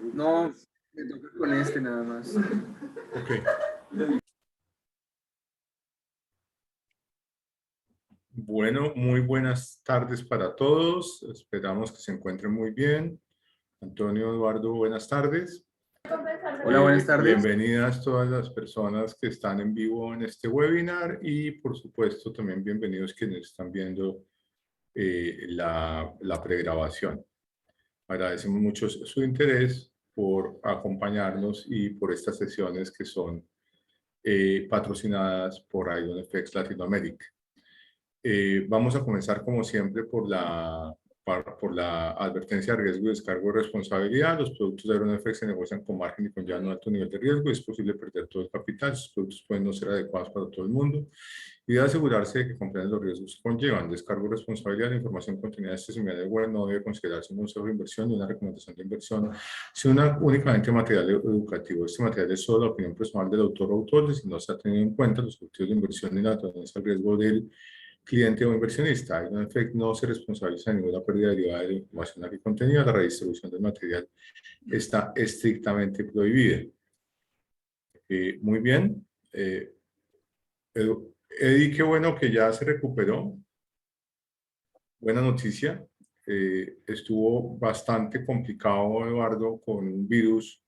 No, me toca con este nada más. Ok. Bueno, muy buenas tardes para todos. Esperamos que se encuentren muy bien. Antonio, Eduardo, buenas tardes. Hola, buenas tardes. Bienvenidas todas las personas que están en vivo en este webinar y por supuesto también bienvenidos quienes están viendo la pregrabación. Agradecemos mucho su interés por acompañarnos y por estas sesiones que son patrocinadas por IONFX Latinoamérica. Vamos a comenzar como siempre por la advertencia de riesgo y descargo de responsabilidad. Los productos de IONFX se negocian con margen y con ya no alto nivel de riesgo y es posible perder todo el capital. Sus productos pueden no ser adecuados para todo el mundo y debe asegurarse de que comprenden los riesgos que conllevan. Descargo de responsabilidad. La información contenida en este seminario web no debe considerarse un consejo de inversión ni una recomendación de inversión, sino únicamente material educativo. Este material es solo la opinión personal del autor o autores y no se ha tenido en cuenta los objetivos de inversión ni la tolerancia al riesgo del cliente o inversionista. IONFX no se responsabiliza de ninguna pérdida derivada de la información aquí contenida. La redistribución del material está estrictamente prohibida. Muy bien. Eddie, qué bueno que ya se recuperó. Buena noticia. Estuvo bastante complicado, Eduardo, con un virus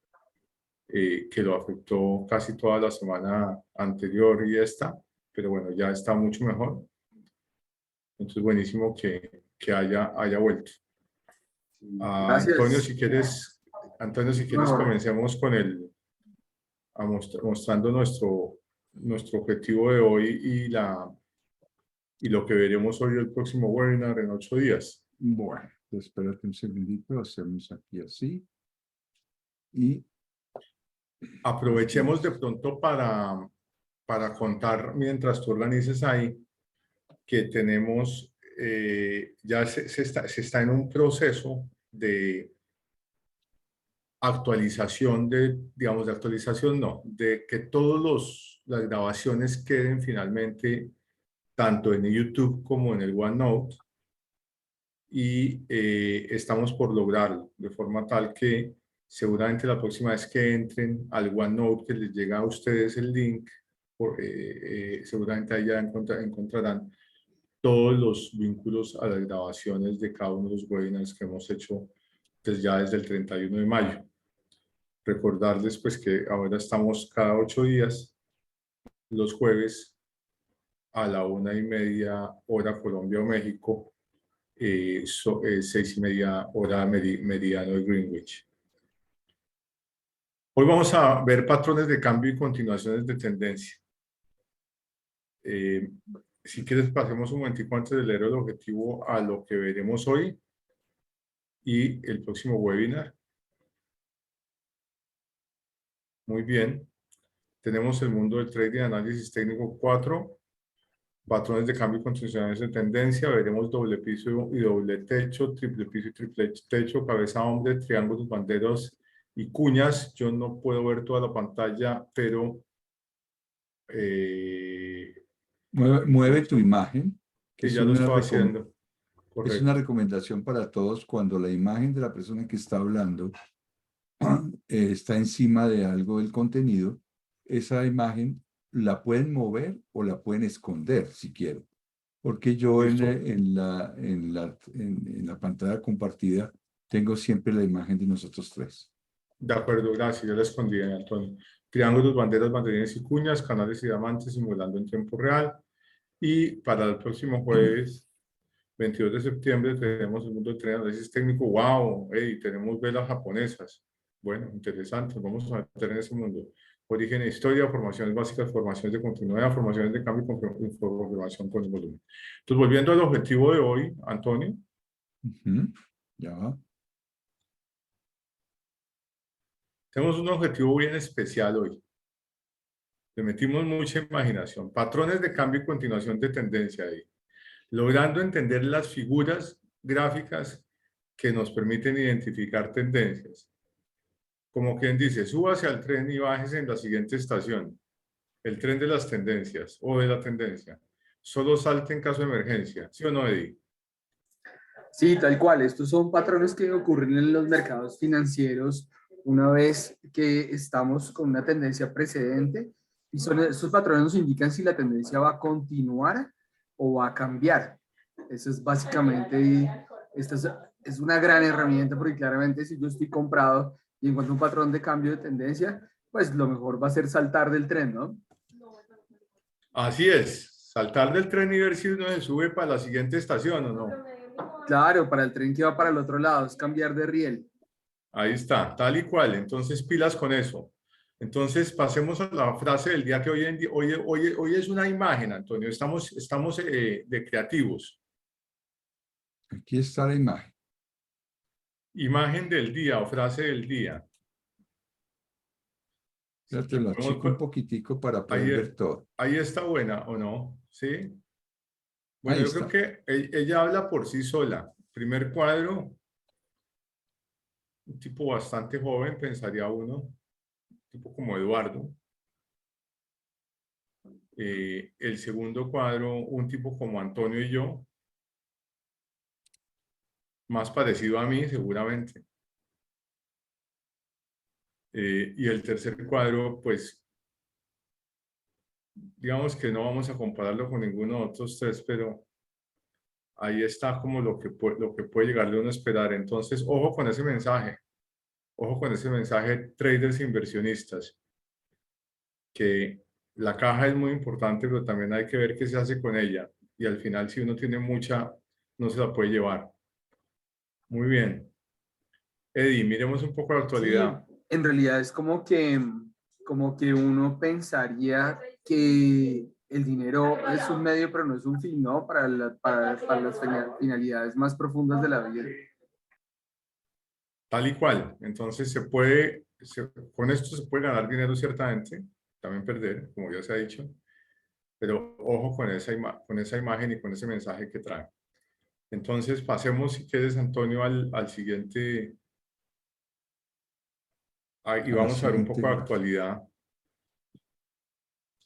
que lo afectó casi toda la semana anterior y esta, pero bueno, ya está mucho mejor. Entonces, buenísimo que haya vuelto. Gracias. Antonio, si quieres, comencemos con mostrando nuestro objetivo de hoy y lo que veremos hoy el próximo webinar en 8 días. Bueno, espérate un segundito, hacemos aquí así. Y aprovechemos de pronto para contar, mientras tú organices ahí, que tenemos, ya se está en un proceso de actualización digamos, de actualización no, de que todas las grabaciones queden finalmente tanto en YouTube como en el OneNote y estamos por lograrlo de forma tal que seguramente la próxima vez que entren al OneNote que les llega a ustedes el link, seguramente ahí ya encontrarán todos los vínculos a las grabaciones de cada uno de los webinars que hemos hecho desde el 31 de mayo. Recordarles pues que ahora estamos cada 8 días, los jueves a la 1:30 hora Colombia o México, 6:30 hora meridiano de Greenwich. Hoy vamos a ver patrones de cambio y continuaciones de tendencia. Si quieres, pasemos un momentico antes de leer el objetivo a lo que veremos hoy y el próximo webinar. Muy bien. Tenemos el mundo del trading, análisis técnico 4, patrones de cambio y continuaciones de tendencia. Veremos doble piso y doble techo, triple piso y triple techo, cabeza hombre, triángulos, banderas y cuñas. Yo no puedo ver toda la pantalla, pero mueve tu imagen, que ya lo estoy haciendo. Correcto. Es una recomendación para todos cuando la imagen de la persona que está hablando está encima de algo del contenido. Esa imagen la pueden mover o la pueden esconder si quieren. Porque yo en la pantalla compartida tengo siempre la imagen de nosotros tres. De acuerdo, gracias. Yo la escondí, Antonio. Triángulos, banderas, banderines y cuñas, canales y diamantes simulando en tiempo real. Y para el próximo jueves, 22 de septiembre, tenemos el mundo del tren análisis técnico. ¡Wow! Hey, tenemos velas japonesas. Bueno, interesante. Vamos a meter en ese mundo. Origen e historia, formaciones básicas, formaciones de continuidad, formaciones de cambio y confirmación con el volumen. Entonces, volviendo al objetivo de hoy, Antonio. Ya va. Tenemos un objetivo bien especial hoy. Le metimos mucha imaginación. Patrones de cambio y continuación de tendencia ahí. Logrando entender las figuras gráficas que nos permiten identificar tendencias. Como quien dice, súbase al tren y bájese en la siguiente estación. El tren de las tendencias o de la tendencia. Solo salte en caso de emergencia. ¿Sí o no, Eddie? Sí, tal cual. Estos son patrones que ocurren en los mercados financieros una vez que estamos con una tendencia precedente, y esos patrones nos indican si la tendencia va a continuar o va a cambiar. Eso es básicamente, esta es una gran herramienta porque claramente si yo estoy comprado y encuentro un patrón de cambio de tendencia, pues lo mejor va a ser saltar del tren, ¿no? Así es, saltar del tren y ver si uno se sube para la siguiente estación o no. Claro, para el tren que va para el otro lado, es cambiar de riel. Ahí está, tal y cual. Entonces, pilas con eso. Entonces, pasemos a la frase del día que hoy en día, hoy es una imagen, Antonio. Estamos de creativos. Aquí está la imagen. Imagen del día o frase del día. Ya te lo achico un poquitico para poder ver todo. Ahí está buena, ¿o no? ¿Sí? Bueno, Ahí yo creo está. que ella habla por sí sola. Primer cuadro, un tipo bastante joven, pensaría uno, un tipo como Eduardo. El segundo cuadro, un tipo como Antonio y yo, más parecido a mí seguramente. Y el tercer cuadro, pues, digamos que no vamos a compararlo con ninguno de otros tres, pero ahí está como lo que puede llegarle a uno a esperar. Entonces, ojo con ese mensaje. Ojo con ese mensaje, traders e inversionistas, que la caja es muy importante, pero también hay que ver qué se hace con ella. Y al final, si uno tiene mucha, no se la puede llevar. Muy bien. Eddie, miremos un poco la Sí, actualidad. en realidad es como que uno pensaría que el dinero es un medio, pero no es un fin, ¿no? Para las finalidades más profundas de la vida. Tal y cual. Entonces, con esto se puede ganar dinero ciertamente, también perder, como ya se ha dicho, pero ojo con con esa imagen y con ese mensaje que trae. Entonces, pasemos, si quieres, Antonio, al siguiente. Y A la vamos a ver un siguiente poco de imagen. actualidad.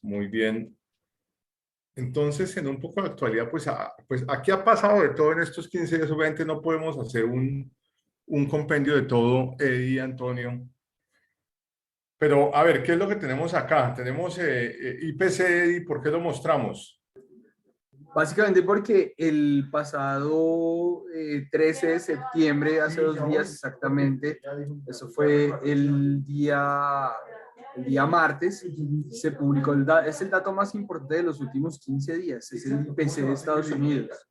Muy bien. Entonces, en un poco de actualidad, pues aquí ha pasado de todo en estos 15 días. Obviamente no podemos hacer un compendio de todo, Eddie, Antonio. Pero, a ver, ¿qué es lo que tenemos acá? Tenemos IPC, Eddie, ¿por qué lo mostramos? Básicamente porque el pasado 13 de septiembre, hace 2 días exactamente, eso fue el día martes, se publicó, es el dato más importante de los últimos 15 días, es el IPC de Estados Unidos.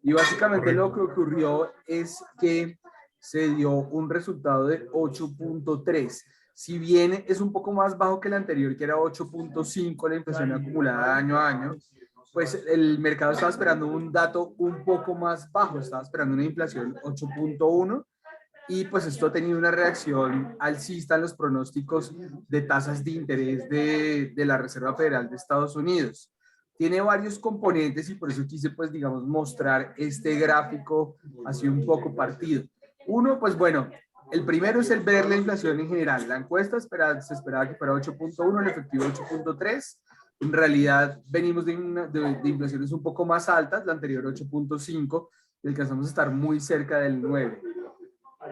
Y básicamente lo que Correcto. ocurrió es que se dio un resultado de 8.3. Si bien es un poco más bajo que el anterior, que era 8.5, la inflación acumulada año a año, pues el mercado estaba esperando un dato un poco más bajo, estaba esperando una inflación 8.1 y pues esto ha tenido una reacción alcista en los pronósticos de tasas de interés de la Reserva Federal de Estados Unidos. Tiene varios componentes y por eso quise pues digamos mostrar este gráfico así un poco partido. Uno, pues bueno, el primero es el ver la inflación en general. La encuesta se esperaba que fuera 8.1, el efectivo 8.3. En realidad venimos de inflaciones un poco más altas, la anterior 8.5, y alcanzamos a estar muy cerca del 9.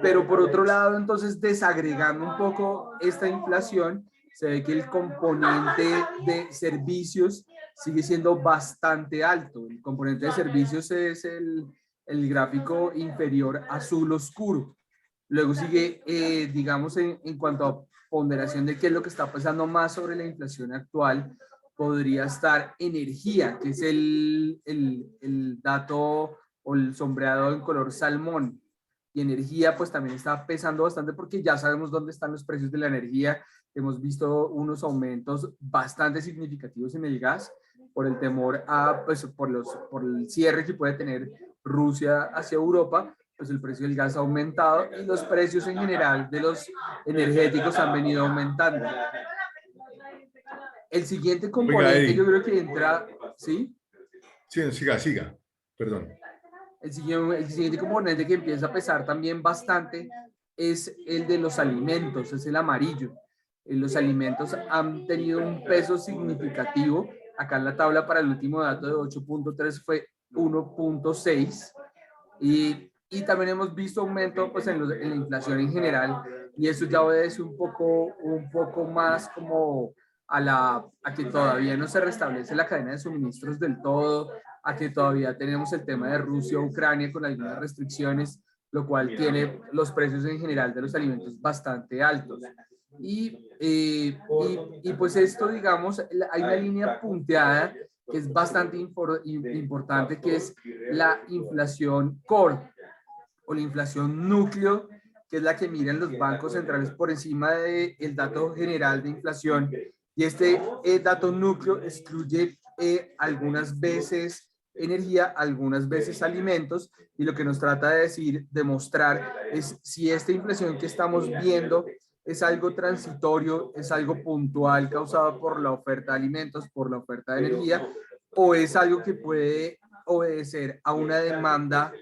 Pero por otro lado, entonces, desagregando un poco esta inflación, se ve que el componente de servicios sigue siendo bastante alto. El componente de servicios es el gráfico inferior azul oscuro. Luego sigue, digamos, en cuanto a ponderación de qué es lo que está pasando más sobre la inflación actual, podría estar energía, que es el dato o el sombreado en color salmón. Y energía pues también está pesando bastante porque ya sabemos dónde están los precios de la energía. Hemos visto unos aumentos bastante significativos en el gas por el temor a, pues por el cierre que puede tener Rusia hacia Europa, pues el precio del gas ha aumentado y los precios en general de los energéticos han venido aumentando. El siguiente Oiga, componente yo Eddie. creo que entra, ¿sí? Sí, siga. Perdón. El siguiente componente que empieza a pesar también bastante es el de los alimentos, es el amarillo. Los alimentos han tenido un peso significativo. Acá en la tabla para el último dato de 8.3 fue 1.6 y también hemos visto aumento pues, en la inflación en general y eso ya obedece un poco más como a que todavía no se restablece la cadena de suministros del todo, a que todavía tenemos el tema de Rusia-Ucrania con algunas restricciones, lo cual tiene los precios en general de los alimentos bastante altos. Y pues esto, digamos, hay una línea punteada que es bastante importante, que es la inflación core o la inflación núcleo, que es la que miran los bancos centrales por encima del dato general de inflación. Y este dato núcleo excluye algunas veces energía, algunas veces alimentos, y lo que nos trata de decir, demostrar, es si esta inflación que estamos viendo es algo transitorio, es algo puntual causado por la oferta de alimentos, por la oferta de energía, o es algo que puede obedecer a una demanda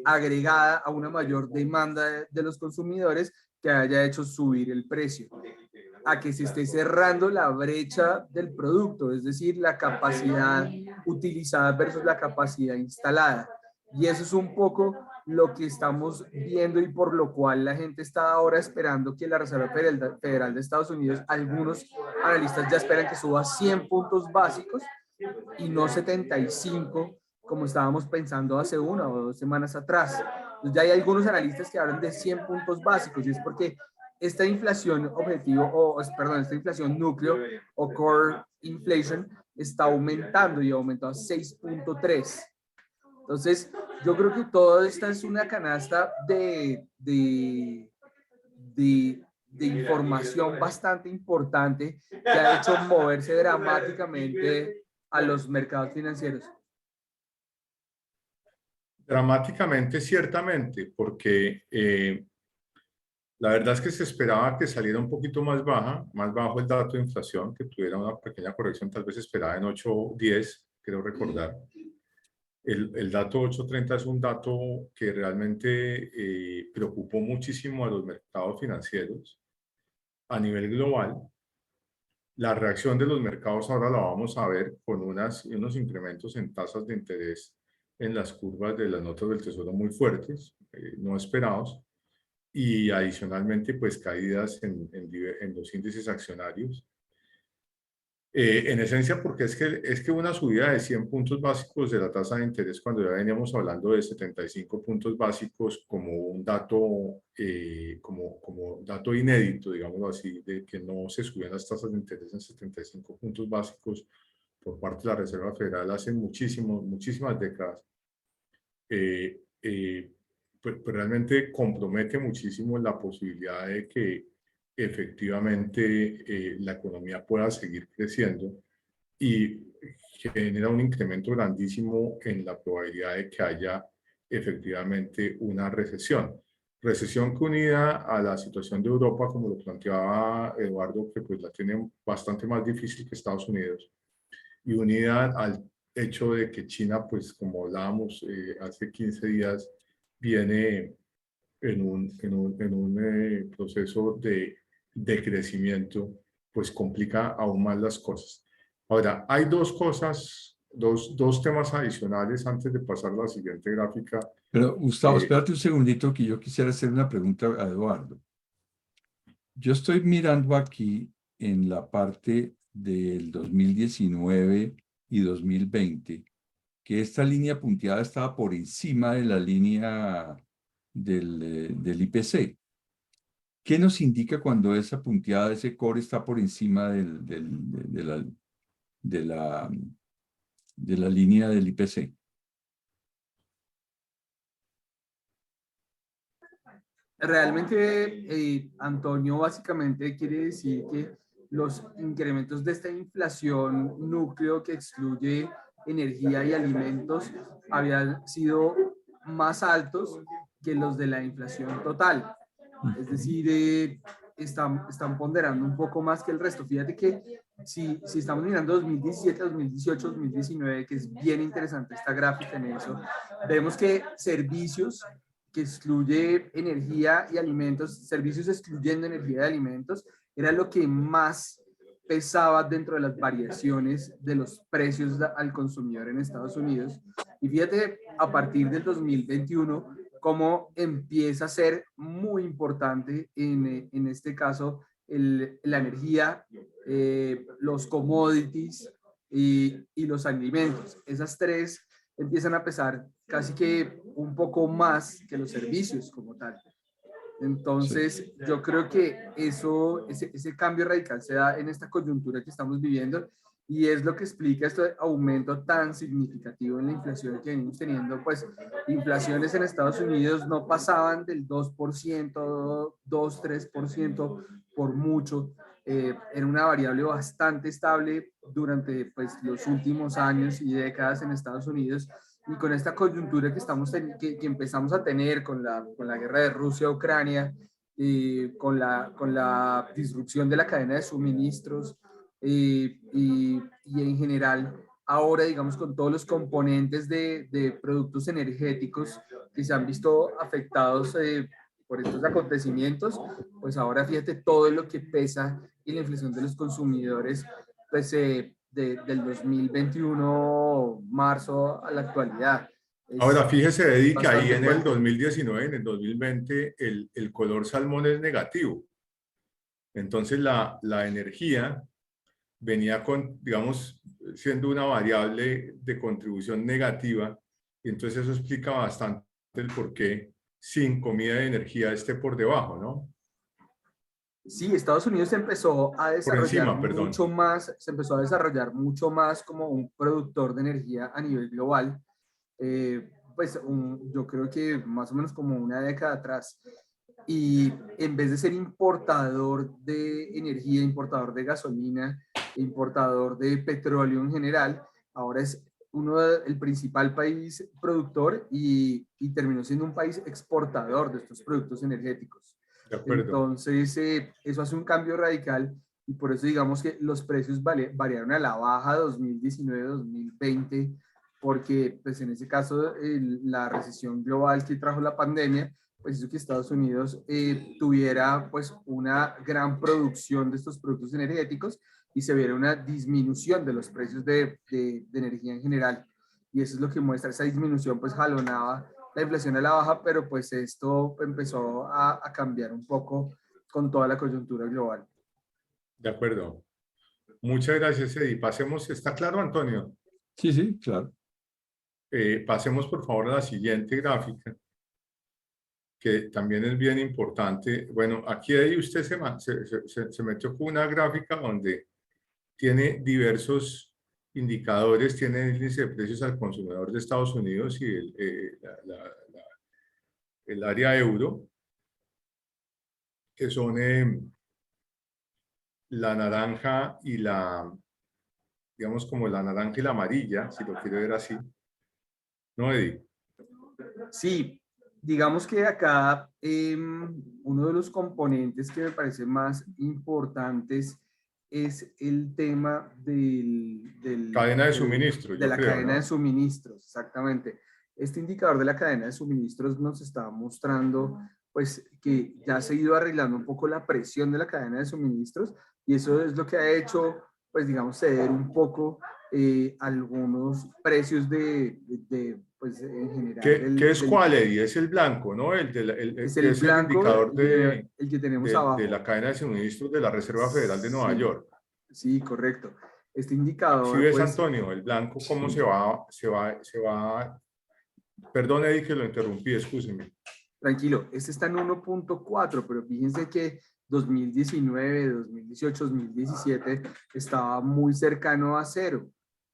agregada, a una mayor demanda de los consumidores que haya hecho subir el precio, a que se esté cerrando la brecha del producto, es decir, la capacidad utilizada versus la capacidad instalada. Y eso es un poco lo que estamos viendo y por lo cual la gente está ahora esperando que la Reserva Federal de Estados Unidos, algunos analistas ya esperan que suba 100 puntos básicos y no 75 como estábamos pensando hace 1 o 2 semanas atrás. Entonces ya hay algunos analistas que hablan de 100 puntos básicos y es porque esta inflación objetivo, perdón, esta inflación núcleo o core inflation está aumentando y aumentó a 6.3. Entonces, yo creo que todo esta es una canasta de información bastante importante que ha hecho moverse dramáticamente a los mercados financieros. Dramáticamente, ciertamente, porque la verdad es que se esperaba que saliera un poquito más bajo el dato de inflación, que tuviera una pequeña corrección, tal vez esperada en 8.10, creo recordar. El dato 8.30 es un dato que realmente preocupó muchísimo a los mercados financieros a nivel global. La reacción de los mercados ahora la vamos a ver con unos incrementos en tasas de interés en las curvas de las notas del Tesoro muy fuertes, no esperados, y adicionalmente pues caídas en los índices accionarios. En esencia, porque es que una subida de 100 puntos básicos de la tasa de interés, cuando ya veníamos hablando de 75 puntos básicos como un dato, como dato inédito, digámoslo así, de que no se subían las tasas de interés en 75 puntos básicos por parte de la Reserva Federal hace muchísimas décadas, pues realmente compromete muchísimo la posibilidad de que efectivamente la economía pueda seguir creciendo y genera un incremento grandísimo en la probabilidad de que haya efectivamente una recesión. Recesión que unida a la situación de Europa, como lo planteaba Eduardo, que pues la tiene bastante más difícil que Estados Unidos, y unida al hecho de que China, pues como hablábamos hace 15 días, viene en un proceso de crecimiento, pues complica aún más las cosas. Ahora, hay dos cosas, dos temas adicionales antes de pasar a la siguiente gráfica. Pero Gustavo, espérate un segundito que yo quisiera hacer una pregunta a Eduardo. Yo estoy mirando aquí en la parte del 2019 y 2020, que esta línea punteada estaba por encima de la línea del IPC. ¿Qué nos indica cuando esa punteada, ese core está por encima de la línea del IPC? Realmente, Antonio, básicamente quiere decir que los incrementos de esta inflación núcleo que excluye energía y alimentos habían sido más altos que los de la inflación total. Es decir, están ponderando un poco más que el resto. Fíjate que si estamos mirando 2017, 2018, 2019, que es bien interesante esta gráfica en eso, vemos que servicios que excluye energía y alimentos, servicios excluyendo energía y alimentos, era lo que más pesaba dentro de las variaciones de los precios al consumidor en Estados Unidos. Y fíjate, a partir del 2021, cómo empieza a ser muy importante en este caso la energía, los commodities y los alimentos. Esas tres empiezan a pesar casi que un poco más que los servicios como tal. Entonces, yo creo que ese cambio radical se da en esta coyuntura que estamos viviendo y es lo que explica este aumento tan significativo en la inflación que venimos teniendo. Pues, inflaciones en Estados Unidos no pasaban del 2%, 2-3% por mucho. Era una variable bastante estable durante pues, los últimos años y décadas en Estados Unidos. Y con esta coyuntura que, que empezamos a tener con la guerra de Rusia-Ucrania, con la disrupción de la cadena de suministros y en general, ahora digamos con todos los componentes de productos energéticos que se han visto afectados por estos acontecimientos, pues ahora fíjate todo lo que pesa y la inflación de los consumidores, pues del 2021, marzo a la actualidad. Ahora, fíjese, Eddie, que ahí bastante en el fuerte. 2019, en el 2020, el color salmón es negativo. Entonces, la energía venía con, digamos, siendo una variable de contribución negativa, y entonces eso explica bastante el por qué sin comida y energía esté por debajo, ¿no? Sí, Estados Unidos se empezó a Por desarrollar encima, perdón. mucho más, se empezó a desarrollar mucho más como un productor de energía a nivel global. Pues yo creo que más o menos como una década atrás. Y en vez de ser importador de energía, importador de gasolina, importador de petróleo en general, ahora es el principal país productor y terminó siendo un país exportador de estos productos energéticos. De acuerdo. Entonces, eso hace un cambio radical y por eso digamos que los precios variaron a la baja 2019-2020, porque pues en ese caso la recesión global que trajo la pandemia, pues hizo que Estados Unidos tuviera pues una gran producción de estos productos energéticos y se viera una disminución de los precios de energía en general. Y eso es lo que muestra, esa disminución pues jalonaba la inflación a la baja, pero pues esto empezó a cambiar un poco con toda la coyuntura global. De acuerdo. Muchas gracias, Eddie. Pasemos, ¿está claro, Antonio? Sí, sí, claro. Pasemos, por favor, a la siguiente gráfica, que también es bien importante. Bueno, aquí Eddie, usted se metió con una gráfica donde tiene diversos indicadores, tiene el índice de precios al consumidor de Estados Unidos y el área euro, que son la naranja y digamos como la naranja y la amarilla, si lo quiere ver así. ¿No, Eddie? Sí, digamos que acá uno de los componentes que me parece más importantes es el tema Cadena de suministro, de yo la creo, cadena de ¿no? suministros, exactamente. Este indicador de la cadena de suministros nos está mostrando pues que ya se ha ido arreglando un poco la presión de la cadena de suministros y eso es lo que ha hecho pues digamos ceder un poco algunos precios pues en general ¿Qué es cuál, Eddie? Es el blanco, ¿no? es Que el es el blanco indicador el que tenemos de abajo. la cadena de suministros de la Reserva Federal de Nueva Sí, York. sí, correcto. Este Si indicador, ves, pues, Antonio, el blanco, cómo Sí. se va. Perdón, Eddie, que lo interrumpí, excúseme. tranquilo, este está en 1.4, pero fíjense que 2019, 2018, 2017 estaba muy cercano a cero.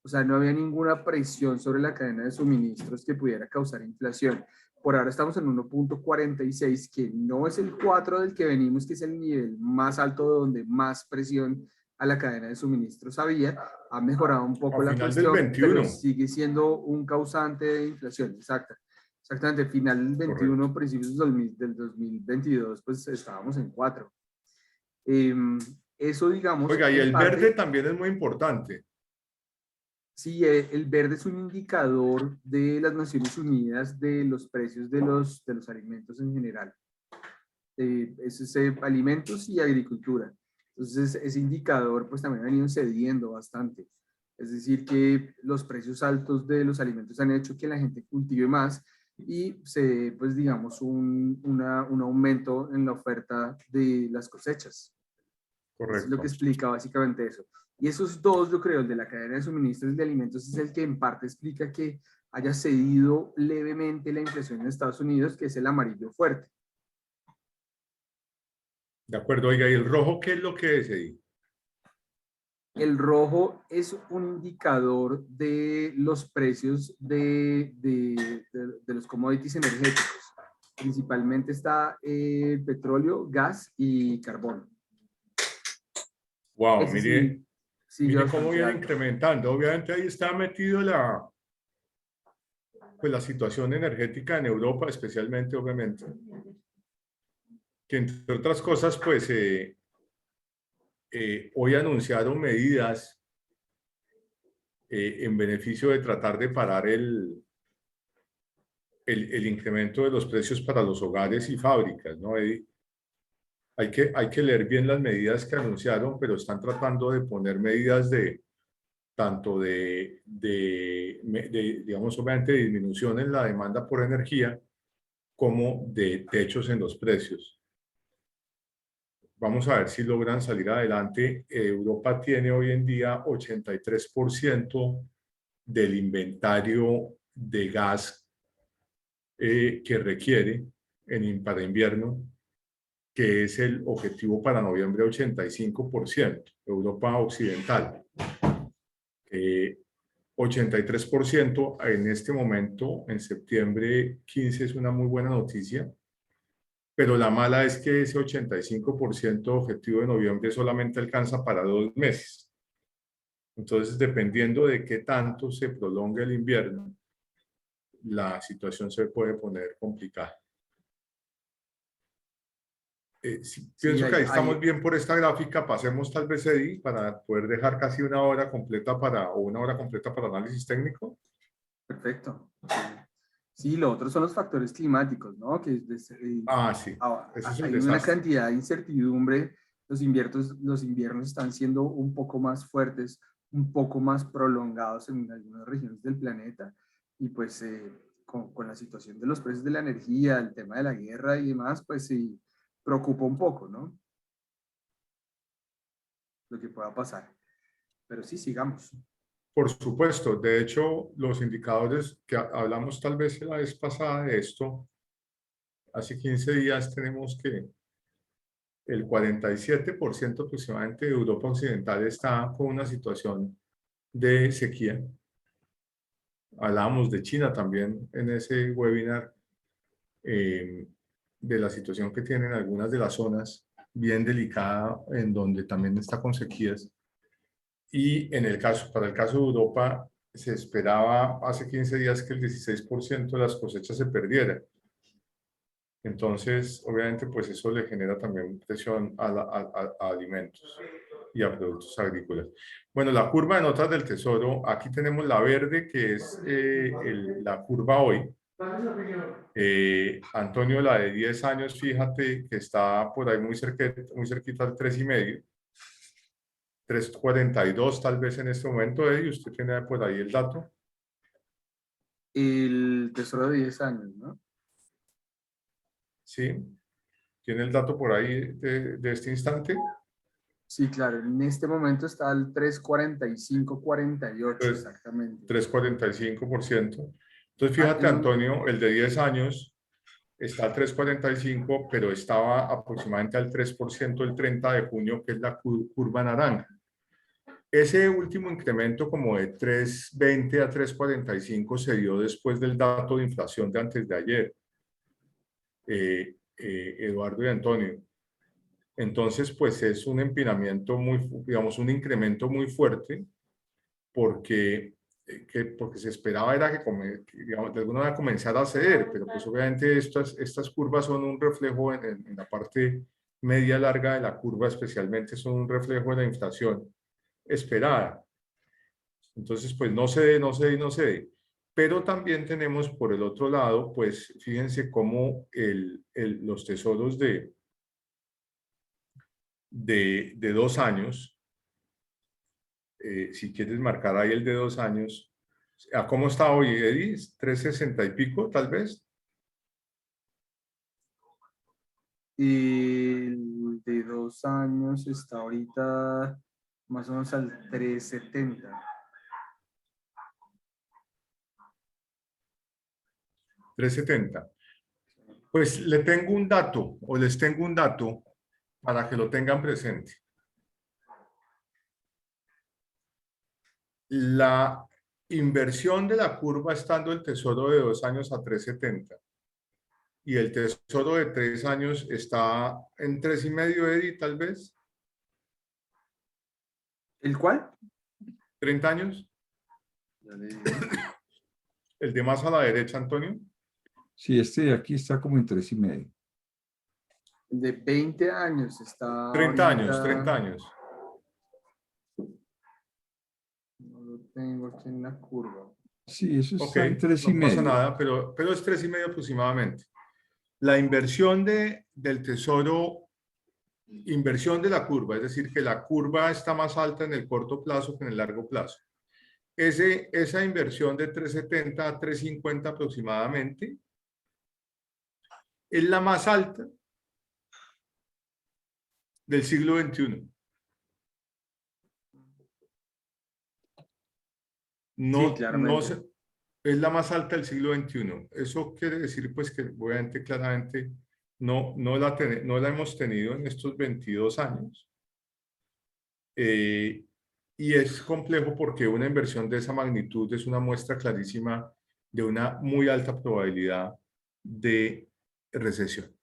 O sea, no había ninguna presión sobre la cadena de suministros que pudiera causar inflación. Por ahora estamos en 1.46, que no es el 4 del que venimos, que es el nivel más alto donde más presión a la cadena de suministros había. Ha mejorado un poco A la final del cuestión, pero 21. sigue siendo un causante de inflación. Exacto. Exactamente, final del Correcto. 21, principios del 2022, pues estábamos en 4. Eso, digamos, Oiga, y en el verde parte, también es muy importante. sí, el verde es un indicador de las Naciones Unidas de los precios de los alimentos en general. Eso es alimentos y agricultura. Entonces, ese indicador pues también ha venido cediendo bastante. Es decir, que los precios altos de los alimentos han hecho que la gente cultive más y pues digamos, un aumento en la oferta de las cosechas. Eso es lo que Correcto. explica básicamente eso. Y esos dos, yo creo, el de la cadena de suministros de alimentos es el que en parte explica que haya cedido levemente la inflación en Estados Unidos, que es el amarillo fuerte. De acuerdo, oiga, ¿y el rojo qué es lo que es ahí? El rojo es un indicador de los precios de los commodities energéticos. Principalmente está el petróleo, gas y carbón. Wow, Ese mire, sí sigue mire cómo bastante viene alto. incrementando. Obviamente ahí está metido pues la situación energética en Europa, especialmente, obviamente, que entre otras cosas, pues hoy anunciaron medidas en beneficio de tratar de parar el incremento de los precios para los hogares y fábricas, ¿no? Hay que leer bien las medidas que anunciaron, pero están tratando de poner medidas tanto digamos, obviamente, de disminución en la demanda por energía, como de techos en los precios. Vamos a ver si logran salir adelante. Europa tiene hoy en día 83% del inventario de gas que requiere para invierno, que es el objetivo para noviembre, 85%, Europa Occidental. 83% en este momento, en septiembre 15, es una muy buena noticia, pero la mala es que ese 85% objetivo de noviembre solamente alcanza para 2 meses. Entonces, dependiendo de qué tanto se prolongue el invierno, la situación se puede poner complicada. Sí, Pienso que ahí estamos bien por esta gráfica. Pasemos tal vez, Eddie, para poder dejar casi una hora completa o una hora completa para análisis técnico. Perfecto. Sí, lo otro son los factores climáticos, ¿no? Sí, ese es el Hay una desastre. cantidad de incertidumbre. Los inviernos están siendo un poco más fuertes, un poco más prolongados en algunas regiones del planeta. Y pues con la situación de los precios de la energía, el tema de la guerra y demás, pues sí, preocupa un poco, ¿no? Lo que pueda pasar. Pero sí, sigamos. Por supuesto, de hecho, los indicadores que hablamos tal vez la vez pasada de esto, hace 15 días tenemos que el 47% aproximadamente de Europa Occidental está con una situación de sequía. Hablábamos de China también en ese webinar, de la situación que tienen algunas de las zonas bien delicada en donde también está con sequías. Y para el caso de Europa, se esperaba hace 15 días que el 16% de las cosechas se perdiera. Entonces, obviamente, pues eso le genera también presión a alimentos y a productos agrícolas. Bueno, la curva de notas del Tesoro, aquí tenemos la verde, que es la curva hoy. Antonio, la de 10 años, fíjate que está por ahí muy cerquita al 3,5. 3,42 tal vez en este momento, y usted tiene por ahí el dato. El tesoro de 10 años, ¿no? Sí, tiene el dato por ahí de este instante. Sí, claro, en este momento está al 3,45-48 Entonces, exactamente. 3,45%. Entonces, Ah, fíjate, Antonio, el de 10 años está al 3,45, pero estaba aproximadamente al 3% el 30 de junio, que es la curva naranja. Ese último incremento como de 3,20 a 3,45 se dio después del dato de inflación de antes de ayer, Eduardo y Antonio. Entonces, pues es un empinamiento digamos, un incremento muy fuerte porque se esperaba era que digamos, de alguna manera comenzara a ceder, pero pues obviamente estas curvas son un reflejo en la parte media larga de la curva, especialmente son un reflejo de la inflación esperada. Entonces, pues no cede. Pero también tenemos por el otro lado, pues fíjense cómo los tesoros de 2 años, si quieres marcar ahí el de 2 años, ¿a cómo está hoy, Eddie? 3,60 y pico, tal vez. El de 2 años está ahorita más o menos al 3.70. 3.70. Pues le tengo un dato, o les tengo un dato para que lo tengan presente. La inversión de la curva estando el tesoro de 2 años a 3.70 y el tesoro de 3 años está en 3.5, Eddie, tal vez. ¿El cuál? 30 años. Ya le digo. El de más a la derecha, Antonio. Sí, este de aquí está como en 3,5. El de 20 años está 30 años, ahorita. 30 años. No lo tengo aquí en la curva. Sí, eso Ok, está en no pasa 3,5. nada, pero es 3.5 aproximadamente. La inversión del tesoro, inversión de la curva, es decir, que la curva está más alta en el corto plazo que en el largo plazo. Esa inversión de 3.70 a 3.50 aproximadamente es la más alta del siglo XXI. Sí, No claramente. es la más alta del siglo XXI. Eso quiere decir pues que obviamente claramente no la hemos tenido en estos 22 años. Y es complejo porque una inversión de esa magnitud es una muestra clarísima de una muy alta probabilidad de recesión.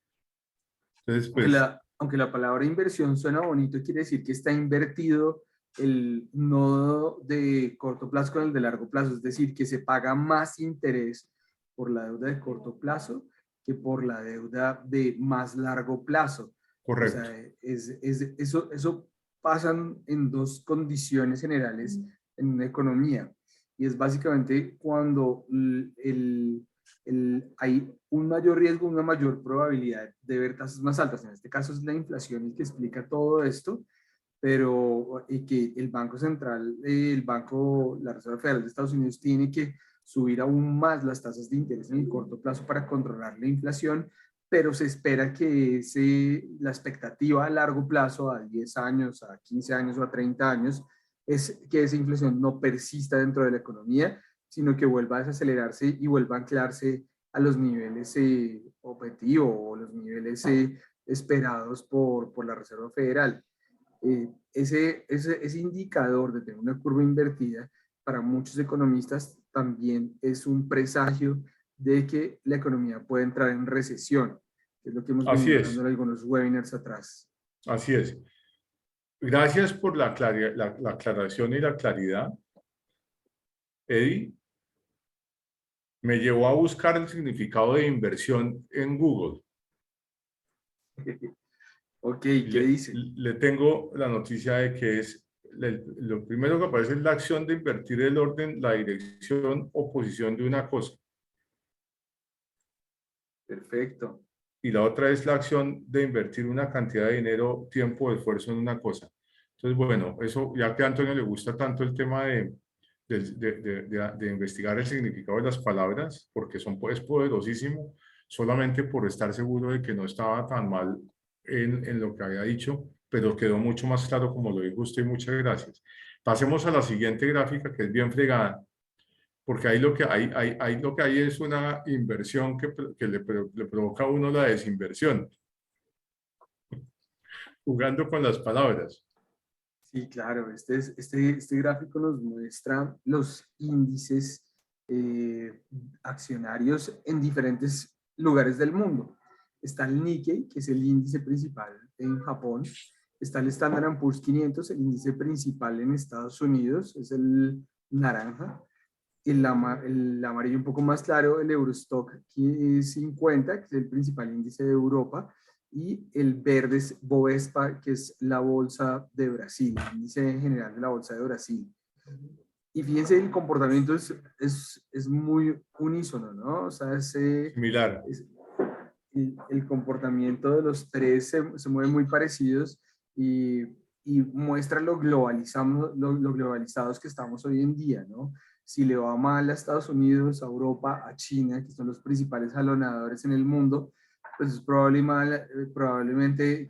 Entonces, pues, Aunque la palabra inversión suena bonito, quiere decir que está invertido el nodo de corto plazo con el de largo plazo, es decir, que se paga más interés por la deuda de corto plazo que por la deuda de más largo plazo. O correcto, sea, eso pasan en dos condiciones generales en una economía. Y es básicamente cuando hay un mayor riesgo, una mayor probabilidad de ver tasas más altas. En este caso es la inflación el que explica todo esto, pero y que el Banco Central, la Reserva Federal de Estados Unidos tiene que subir aún más las tasas de interés en el corto plazo para controlar la inflación, pero se espera que la expectativa a largo plazo, a 10 años, a 15 años o a 30 años, es que esa inflación no persista dentro de la economía, sino que vuelva a desacelerarse y vuelva a anclarse a los niveles objetivo o los niveles esperados por la Reserva Federal. Ese indicador de tener una curva invertida para muchos economistas también es un presagio de que la economía puede entrar en recesión, que es lo que hemos así venido hablando es, en algunos webinars atrás. así es. Gracias por la aclaración y la claridad, Eddie. Me llevó a buscar el significado de inversión en Google. Ok, ¿qué dice? Le tengo la noticia de que lo primero que aparece es la acción de invertir el orden, la dirección o posición de una cosa. Perfecto. Y la otra es la acción de invertir una cantidad de dinero, tiempo o esfuerzo en una cosa. Entonces, bueno, eso, ya que a Antonio le gusta tanto el tema de investigar el significado de las palabras, porque es poderosísimo, solamente por estar seguro de que no estaba tan mal en lo que había dicho, pero quedó mucho más claro como lo dijo usted. Muchas gracias. Pasemos a la siguiente gráfica, que es bien fregada, porque ahí lo que hay es una inversión que le provoca a uno la desinversión, jugando con las palabras. Sí, claro, este gráfico nos muestra los índices accionarios en diferentes lugares del mundo. Está el Nikkei, que es el índice principal en Japón. Está el Standard & Poor's 500, el índice principal en Estados Unidos, es el naranja. El amarillo un poco más claro, el Eurostock 50, que es el principal índice de Europa, y el verde es Bovespa, que es la bolsa de Brasil, el índice general de la bolsa de Brasil. Y fíjense, el comportamiento es muy unísono, ¿no? O sea, Similar. el comportamiento de los tres se mueven muy parecidos y muestra lo globalizados que estamos hoy en día, ¿no? Si le va mal a Estados Unidos, a Europa, a China, que son los principales jalonadores en el mundo, pues es probablemente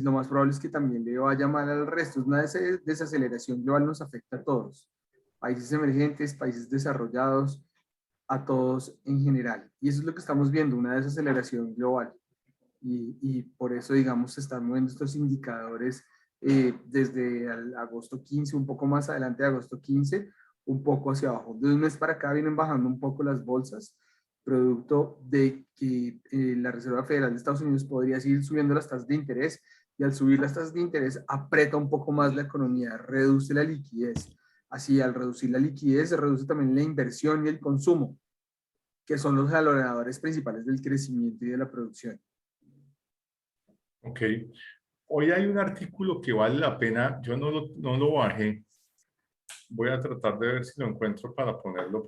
lo más probable es que también le vaya mal al resto. Una desaceleración global nos afecta a todos, países emergentes, países desarrollados, a todos en general. Y eso es lo que estamos viendo, una desaceleración global. Y por eso, digamos, se están moviendo estos indicadores desde el agosto 15, un poco más adelante de agosto 15, un poco hacia abajo. De un mes para acá vienen bajando un poco las bolsas, producto de que la Reserva Federal de Estados Unidos podría seguir subiendo las tasas de interés, y al subir las tasas de interés aprieta un poco más la economía, reduce la liquidez. Así, al reducir la liquidez, se reduce también la inversión y el consumo, que son los aceleradores principales del crecimiento y de la producción. Ok. Hoy hay un artículo que vale la pena, yo no lo bajé, voy a tratar de ver si lo encuentro para ponerlo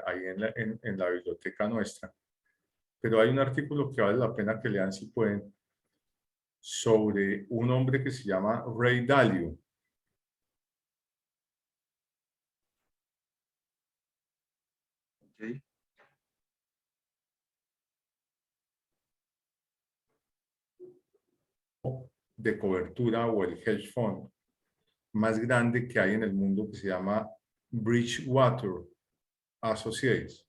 ahí en la biblioteca nuestra, pero hay un artículo que vale la pena que lean si pueden, sobre un hombre que se llama Ray Dalio. Okay. De cobertura o el hedge fund más grande que hay en el mundo, que se llama Bridgewater Associates.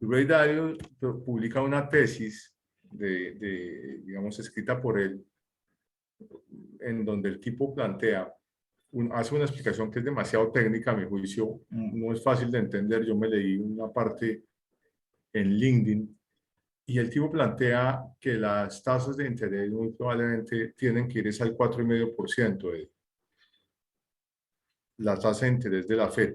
Ray Dalio publica una tesis digamos, escrita por él, en donde el tipo plantea, hace una explicación que es demasiado técnica, a mi juicio, no es fácil de entender. Yo me leí una parte en LinkedIn y el tipo plantea que las tasas de interés muy probablemente tienen que irse al 4,5% de la tasa de interés de la FED.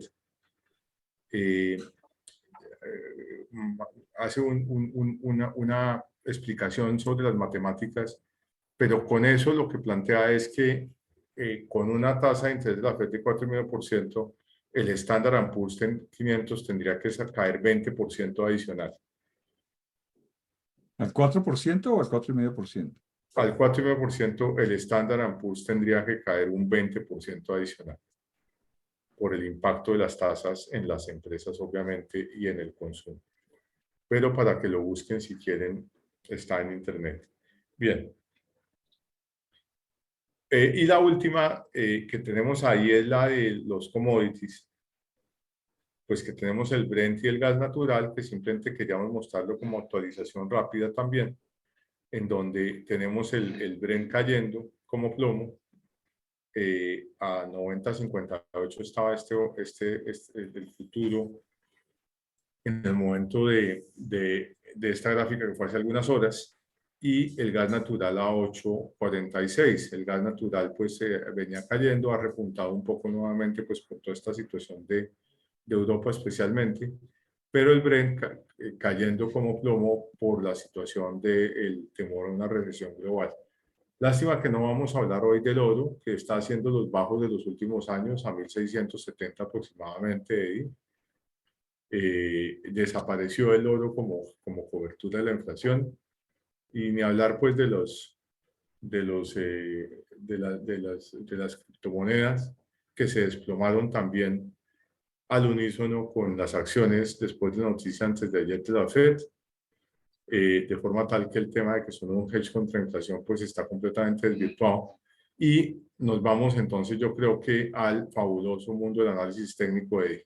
Hace una explicación sobre las matemáticas, pero con eso lo que plantea es que con una tasa de interés de la FED de 4,5%, el Standard & Poor's 500 tendría que caer 20% adicional. ¿Al 4% o al 4,5%? Al 4,5%, el Standard & Poor's tendría que caer un 20% adicional por el impacto de las tasas en las empresas, obviamente, y en el consumo. Pero para que lo busquen si quieren, está en internet. Bien. Y la última que tenemos ahí es la de los commodities. Pues que tenemos el Brent y el gas natural, que simplemente queríamos mostrarlo como actualización rápida también, en donde tenemos el Brent cayendo como plomo. A 90.58 estaba el futuro en el momento de esta gráfica que fue hace algunas horas, y el gas natural a 8.46. El gas natural pues venía cayendo, ha repuntado un poco nuevamente pues por toda esta situación de Europa especialmente, pero el Brent cayendo como plomo por la situación del temor a una recesión global. Lástima que no vamos a hablar hoy del oro, que está haciendo los bajos de los últimos años a 1.670 aproximadamente, Eddie. Desapareció el oro como cobertura de la inflación, y ni hablar pues de las criptomonedas, que se desplomaron también al unísono con las acciones después de la noticia antes de ayer de la Fed, de forma tal que el tema de que son un hedge contra inflación pues está completamente desvirtuado. Y nos vamos entonces, yo creo que al fabuloso mundo del análisis técnico de...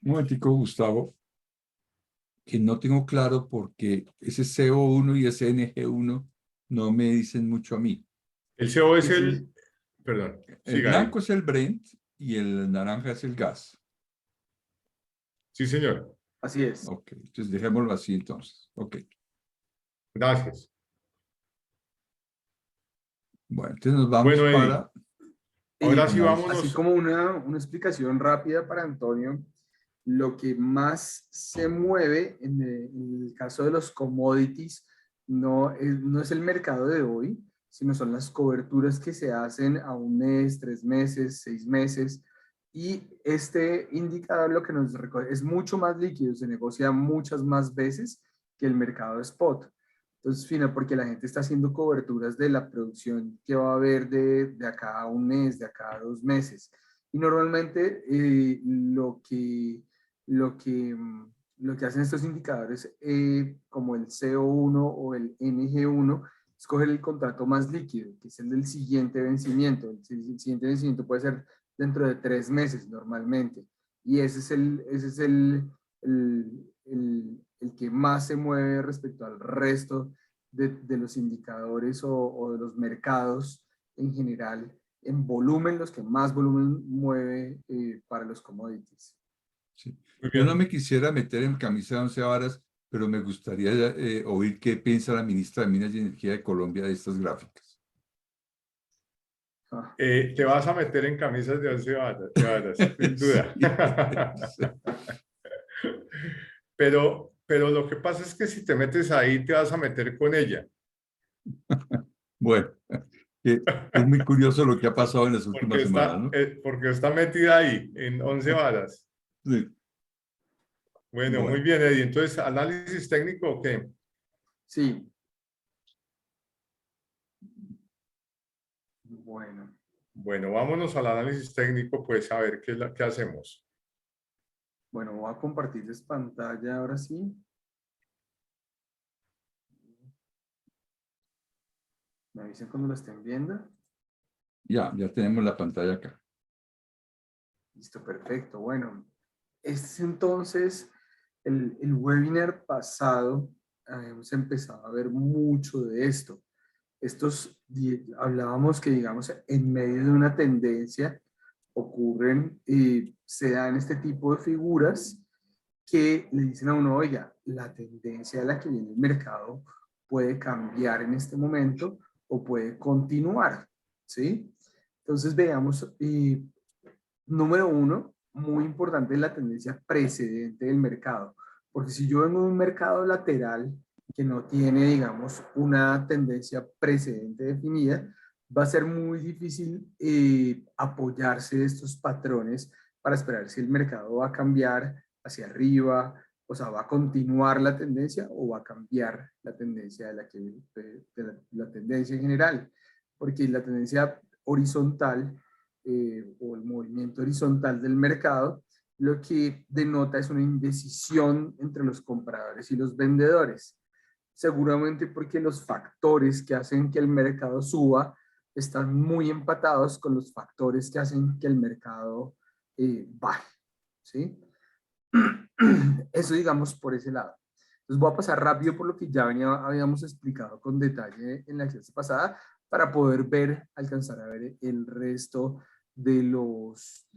Un momentico, Gustavo, que no tengo claro porque ese CO1 y ese NG1 no me dicen mucho a mí. El CO es Ese es, el... Perdón, El siga ahí. blanco es el Brent y el naranja es el gas. Sí, señor. así es. Ok, entonces dejémoslo así entonces. Ok, Gracias. bueno, entonces nos vamos Bueno, Eddie, para ahora sí análisis. Así vámonos. como una explicación rápida para Antonio, lo que más se mueve en el caso de los commodities no es el mercado de hoy, sino son las coberturas que se hacen a un mes, 3 meses, 6 meses. Y este indicador lo que nos recoge es mucho más líquido, se negocia muchas más veces que el mercado de spot. Entonces, fina, porque la gente está haciendo coberturas de la producción que va a haber de acá a un mes, de acá a 2 meses. Y normalmente lo que lo que hacen estos indicadores, como el CO1 o el NG1, es coger el contrato más líquido, que es el del siguiente vencimiento. El siguiente vencimiento puede ser dentro de 3 meses normalmente. Y ese es el que más se mueve respecto al resto de los indicadores o de los mercados en general, en volumen, los que más volumen mueve para los commodities. Sí. Muy Yo no bien. me quisiera meter en camisa de 11 varas, pero me gustaría oír qué piensa la ministra de Minas y Energía de Colombia de estas gráficas. Ah, Te vas a meter en camisas de 11 varas, sin duda. Sí, sí. Pero lo que pasa es que si te metes ahí, te vas a meter con ella. Bueno, es muy curioso lo que ha pasado en las últimas semanas, ¿no? Porque está metida ahí, en 11 varas. Sí. Bueno, muy Bueno, bien, Eddie. Entonces, ¿análisis técnico o qué? sí, bueno. Bueno, vámonos al análisis técnico, pues a ver qué hacemos. Bueno, voy a compartirles pantalla ahora sí. Me avisen cuando lo estén viendo. ya tenemos la pantalla acá. Listo, perfecto. Bueno, este es entonces el webinar pasado. Hemos empezado a ver mucho de esto. Hablábamos que, digamos, en medio de una tendencia ocurren y se dan este tipo de figuras que le dicen a uno, oiga, la tendencia a la que viene el mercado puede cambiar en este momento o puede continuar, ¿sí? Entonces veamos, número uno, muy importante, la tendencia precedente del mercado, porque si yo vengo de un mercado lateral que no tiene, digamos, una tendencia precedente definida, va a ser muy difícil apoyarse de estos patrones para esperar si el mercado va a cambiar hacia arriba, o sea, va a continuar la tendencia o va a cambiar la tendencia la tendencia en general, porque la tendencia horizontal o el movimiento horizontal del mercado, lo que denota es una indecisión entre los compradores y los vendedores. Seguramente porque los factores que hacen que el mercado suba están muy empatados con los factores que hacen que el mercado baje, ¿sí? Eso digamos por ese lado. Entonces voy a pasar rápido por lo que ya habíamos explicado con detalle en la clase pasada para poder alcanzar a ver el resto de los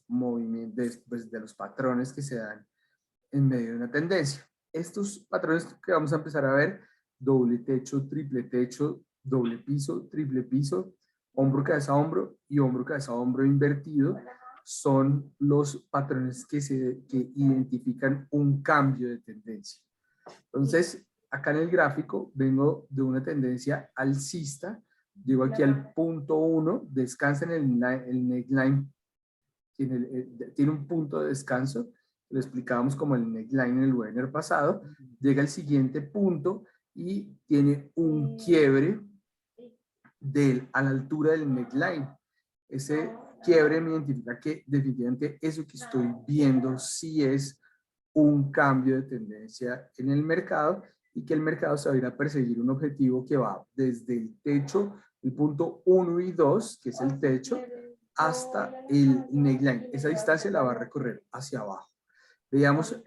movimientos, pues, de los patrones que se dan en medio de una tendencia. Estos patrones que vamos a empezar a ver, doble techo, doble piso, triple piso, hombro, cabeza, hombro y hombro, cabeza, hombro invertido, son los patrones que identifican un cambio de tendencia. Entonces, acá en el gráfico vengo de una tendencia alcista, llego aquí al punto 1, descansa en el neckline, tiene un punto de descanso, lo explicábamos como el neckline en el webinar pasado, llega al siguiente punto y tiene un quiebre a la altura del neckline. Ese quiebre me identifica que definitivamente eso que estoy viendo sí es un cambio de tendencia en el mercado y que el mercado se va a ir a perseguir un objetivo que va desde el techo, el punto 1 y 2, que es el techo, hasta el neckline. Esa distancia la va a recorrer hacia abajo. Veamos,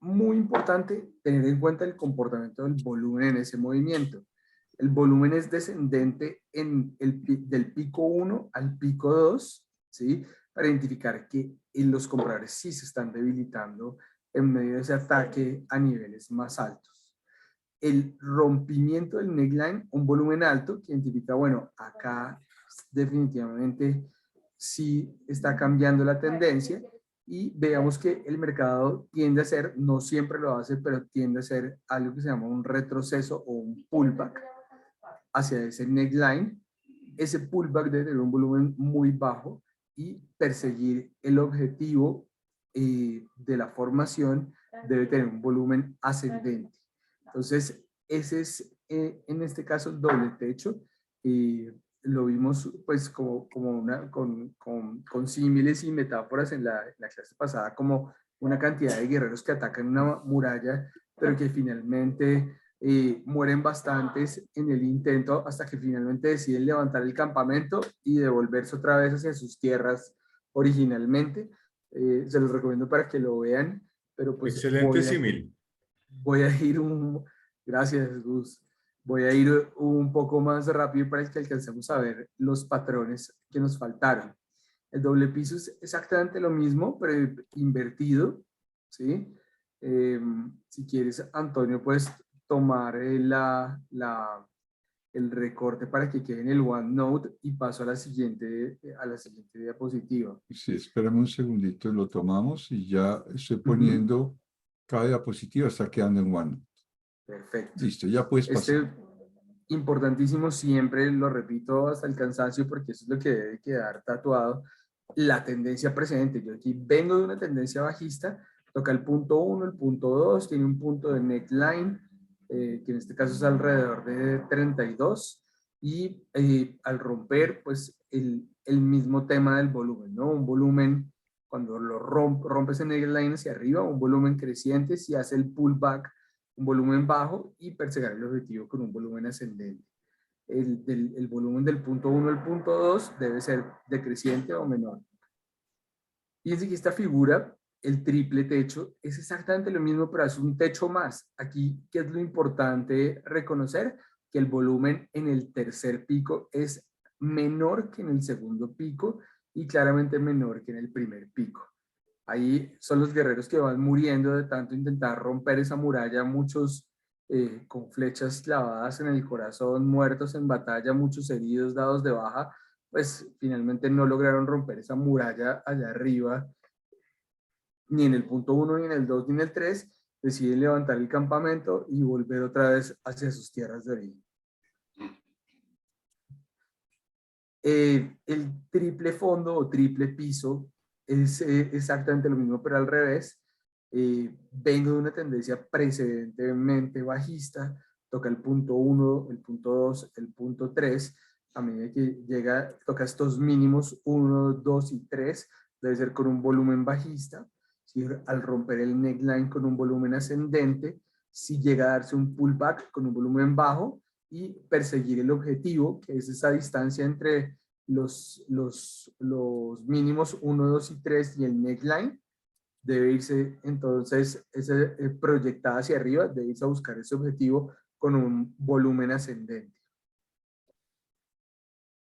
muy importante tener en cuenta el comportamiento del volumen en ese movimiento. El volumen es descendente del pico 1 al pico 2, ¿sí? Para identificar que los compradores sí se están debilitando en medio de ese ataque a niveles más altos. El rompimiento del neckline, un volumen alto que identifica, bueno, acá definitivamente sí está cambiando la tendencia y veamos que el mercado tiende a ser, no siempre lo hace, pero tiende a ser algo que se llama un retroceso o un pullback hacia ese neckline. Ese pullback debe tener un volumen muy bajo y perseguir el objetivo de la formación debe tener un volumen ascendente. Entonces, ese es en este caso el doble techo. Lo vimos pues con símiles y metáforas en la clase pasada como una cantidad de guerreros que atacan una muralla, pero que finalmente mueren bastantes en el intento hasta que finalmente deciden levantar el campamento y devolverse otra vez hacia sus tierras originalmente. Se los recomiendo para que lo vean, pero pues Excelente símil. voy a ir gracias, Gus. Voy a ir un poco más rápido para que alcancemos a ver los patrones que nos faltaron. El doble piso es exactamente lo mismo, pero invertido, ¿sí? Si quieres, Antonio, puedes tomar el recorte para que quede en el OneNote y paso a la siguiente diapositiva. Sí, espérame un segundito, lo tomamos y ya estoy poniendo cada diapositiva, está quedando en OneNote. Perfecto. Listo, ya puedes pasar. Importantísimo, siempre lo repito hasta el cansancio porque eso es lo que debe quedar tatuado, la tendencia precedente. Yo aquí vengo de una tendencia bajista, toca el punto 1, el punto 2, tiene un punto de neckline, que en este caso es alrededor de 32, y al romper, pues el mismo tema del volumen, ¿no? Un volumen, cuando lo rompes en neckline hacia arriba, un volumen creciente, si hace el pullback, un volumen bajo y perseguir el objetivo con un volumen ascendente. El volumen del punto 1 al punto 2 debe ser decreciente o menor. Fíjense que esta figura, el triple techo, es exactamente lo mismo, pero es un techo más. Aquí, ¿qué es lo importante reconocer? Que el volumen en el tercer pico es menor que en el segundo pico y claramente menor que en el primer pico. Ahí son los guerreros que van muriendo de tanto intentar romper esa muralla, muchos con flechas clavadas en el corazón, muertos en batalla, muchos heridos, dados de baja, pues finalmente no lograron romper esa muralla allá arriba, ni en el punto 1, ni en el 2, ni en el 3, deciden levantar el campamento y volver otra vez hacia sus tierras de origen. El triple fondo o triple piso es exactamente lo mismo, pero al revés. Vengo de una tendencia precedentemente bajista, toca el punto 1, el punto 2, el punto 3, a medida que toca estos mínimos 1, 2 y 3, debe ser con un volumen bajista. ¿Sí? Al romper el neckline con un volumen ascendente, si llega a darse un pullback con un volumen bajo, y perseguir el objetivo, que es esa distancia entre los mínimos 1, 2 y 3 y el neckline, debe irse entonces proyectada hacia arriba, debe irse a buscar ese objetivo con un volumen ascendente.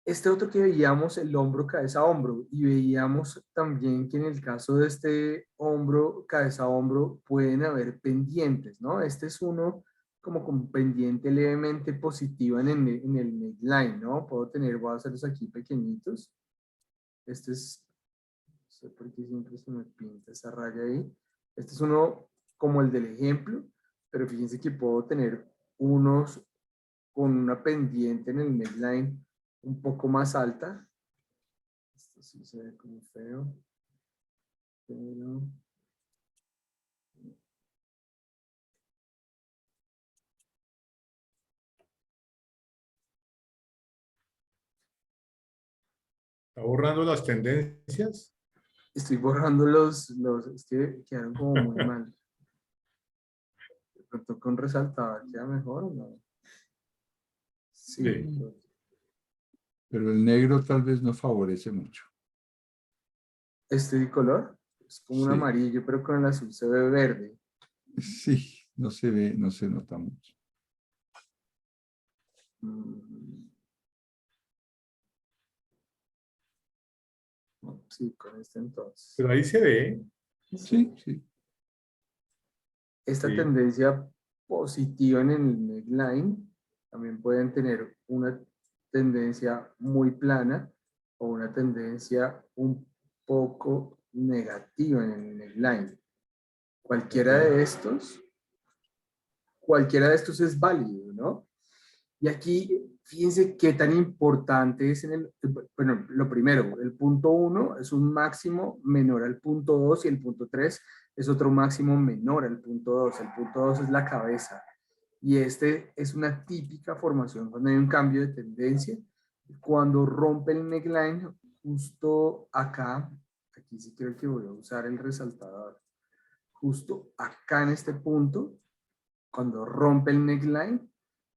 Este otro que veíamos, el hombro, cabeza, hombro, y veíamos también que en el caso de este hombro, cabeza, hombro, pueden haber pendientes, ¿no? Este es uno como con pendiente levemente positiva en el neckline, ¿no? Puedo tener, voy a hacerlos aquí pequeñitos. Este es, no sé por qué siempre se me pinta esa raya ahí. Este es uno como el del ejemplo, pero fíjense que puedo tener unos con una pendiente en el neckline un poco más alta. Esto sí se ve como feo. Pero... ¿Está borrando las tendencias? Estoy borrando es que quedaron como muy mal. De pronto con resaltador queda mejor, ¿o no? Sí. Sí. Pero el negro tal vez no favorece mucho. Este color es como un Sí, amarillo, pero con el azul se ve verde. sí, no se ve, no se nota mucho. Sí, con este entonces. Pero ahí se ve. Sí, sí. Esta Sí. tendencia positiva en el neckline también pueden tener una tendencia muy plana o una tendencia un poco negativa en el neckline. Cualquiera de estos es válido, ¿no? Y aquí, fíjense qué tan importante es bueno, lo primero, el punto 1 es un máximo menor al punto 2 y el punto 3 es otro máximo menor al punto 2. El punto 2 es la cabeza. Y este es una típica formación cuando hay un cambio de tendencia. Cuando rompe el neckline, justo acá, aquí sí creo que voy a usar el resaltador. justo acá en este punto, cuando rompe el neckline,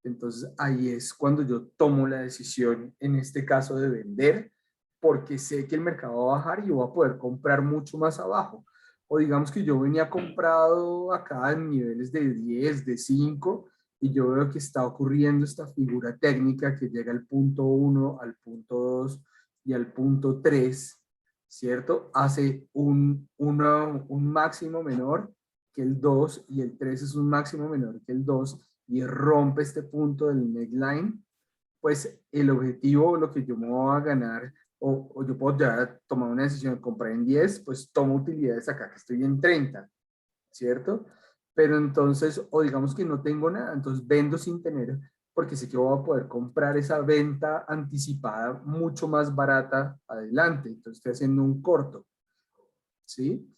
entonces ahí es cuando yo tomo la decisión, en este caso de vender, porque sé que el mercado va a bajar y yo voy a poder comprar mucho más abajo. O digamos que yo venía comprado acá en niveles de 10, de 5, y yo veo que está ocurriendo esta figura técnica que llega al punto 1, al punto 2 y al punto 3, ¿cierto? Hace un máximo menor que el 2 y el 3 es un máximo menor que el 2 y rompe este punto del neckline, pues el objetivo, lo que yo me voy a ganar, o yo puedo ya tomar una decisión de comprar en 10, pues tomo utilidades acá que estoy en 30, ¿cierto? Pero entonces, o digamos que no tengo nada, entonces vendo sin tener, porque sé que voy a poder comprar esa venta anticipada mucho más barata adelante, entonces estoy haciendo un corto, ¿sí?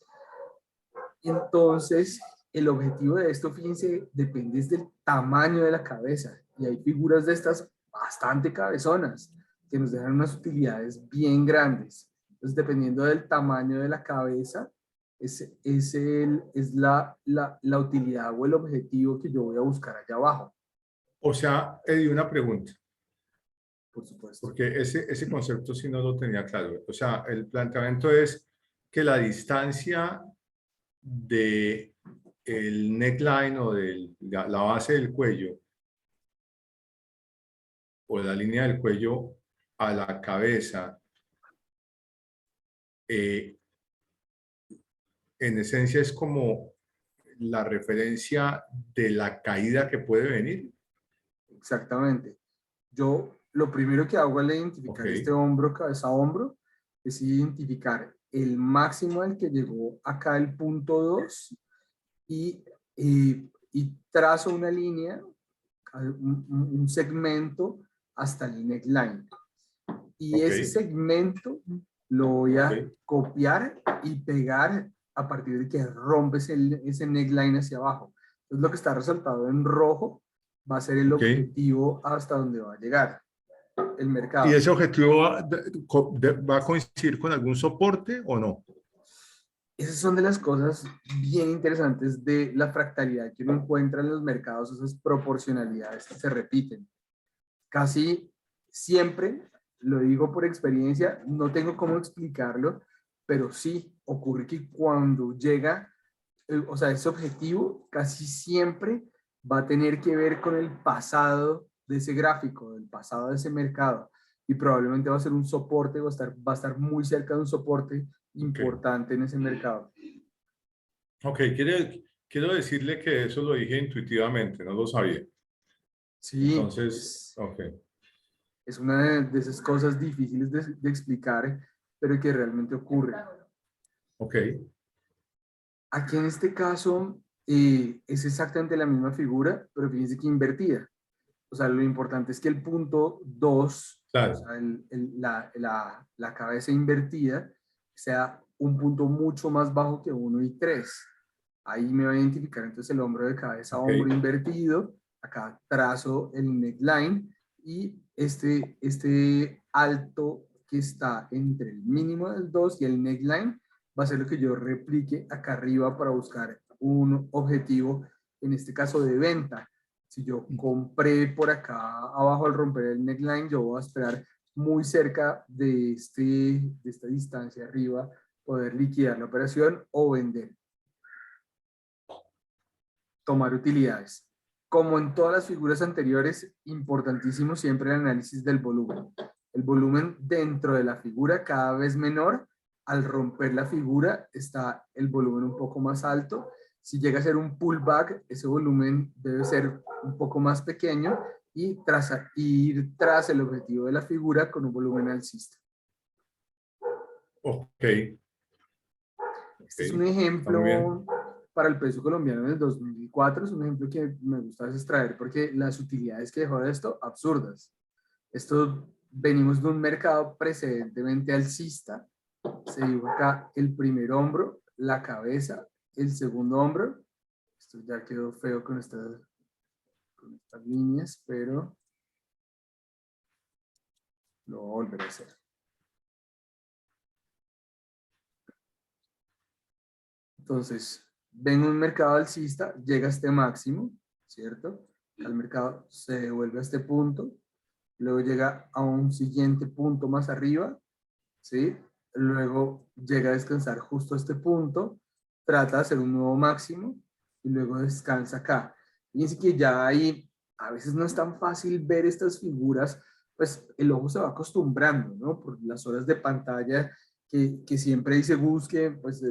Entonces, el objetivo de esto, fíjense, depende del tamaño de la cabeza. Y hay figuras de estas bastante cabezonas que nos dejan unas utilidades bien grandes. Entonces, dependiendo del tamaño de la cabeza, es la utilidad o el objetivo que yo voy a buscar allá abajo, O sea, Eddie, una pregunta, por supuesto. porque ese concepto sí no lo tenía claro. O sea, el planteamiento es que la distancia de el neckline o de la base del cuello o la línea del cuello a la cabeza, eh, en esencia es como la referencia de la caída que puede venir. Exactamente. Yo lo primero que hago al Ok, identificar este hombro, cabeza a hombro, es identificar el máximo al que llegó acá el punto 2 y trazo una línea, un segmento hasta el neckline. Y ok, ese segmento lo voy a ok, copiar y pegar a partir de que rompes ese neckline hacia abajo. Entonces lo que está resaltado en rojo va a ser el ok. objetivo hasta donde va a llegar el ¿Y mercado. ese objetivo va a coincidir con algún soporte o no? Esas son de las cosas bien interesantes de la fractalidad que uno encuentra en los mercados, esas proporcionalidades que se repiten. Casi siempre, lo digo por experiencia, no tengo cómo explicarlo, pero sí ocurre que cuando llega, o sea, ese objetivo casi siempre va a tener que ver con el pasado de ese gráfico, del pasado de ese mercado, y probablemente va a ser un soporte, va a estar muy cerca de un soporte Ok, importante en ese mercado. ok, quiero decirle que eso lo dije intuitivamente, no lo sabía. Sí, Entonces, ok, es una de esas cosas difíciles de explicar, pero que realmente ocurre. ok, Aquí en este caso es exactamente la misma figura, pero fíjense que invertida. O sea, lo importante es que el punto 2, o claro, sea, la cabeza invertida, sea un punto mucho más bajo que 1 y 3. Ahí me va a identificar entonces el hombro de cabeza, ok, hombro invertido. Acá trazo el neckline y este alto que está entre el mínimo del 2 y el neckline va a ser lo que yo replique acá arriba para buscar un objetivo, en este caso de venta. Si yo compré por acá abajo al romper el neckline, yo voy a esperar muy cerca de esta distancia arriba, poder liquidar la operación o vender, tomar utilidades. Como en todas las figuras anteriores, importantísimo siempre el análisis del volumen. El volumen dentro de la figura cada vez menor. Al romper la figura está el volumen un poco más alto. Si llega a ser un pullback, ese volumen debe ser un poco más pequeño y ir tras el objetivo de la figura con un volumen alcista. ok, ok, Este es un está muy bien. ejemplo para el peso colombiano del 2004, es un ejemplo que me gusta a veces traer porque las utilidades que dejó de esto, absurdas. Esto venimos de un mercado precedentemente alcista, se dibuja acá el primer hombro, la cabeza, el segundo hombro, esto ya quedó feo con estas líneas, pero lo voy a volver a hacer. Entonces, ven un mercado alcista, llega a este máximo, ¿cierto? El mercado se devuelve a este punto, luego llega a un siguiente punto más arriba, ¿sí? Luego llega a descansar justo a este punto, trata de hacer un nuevo máximo y luego descansa acá. Fíjense que ya ahí a veces no es tan fácil ver estas figuras, pues el ojo se va acostumbrando, ¿no? Por las horas de pantalla que siempre dice busque, pues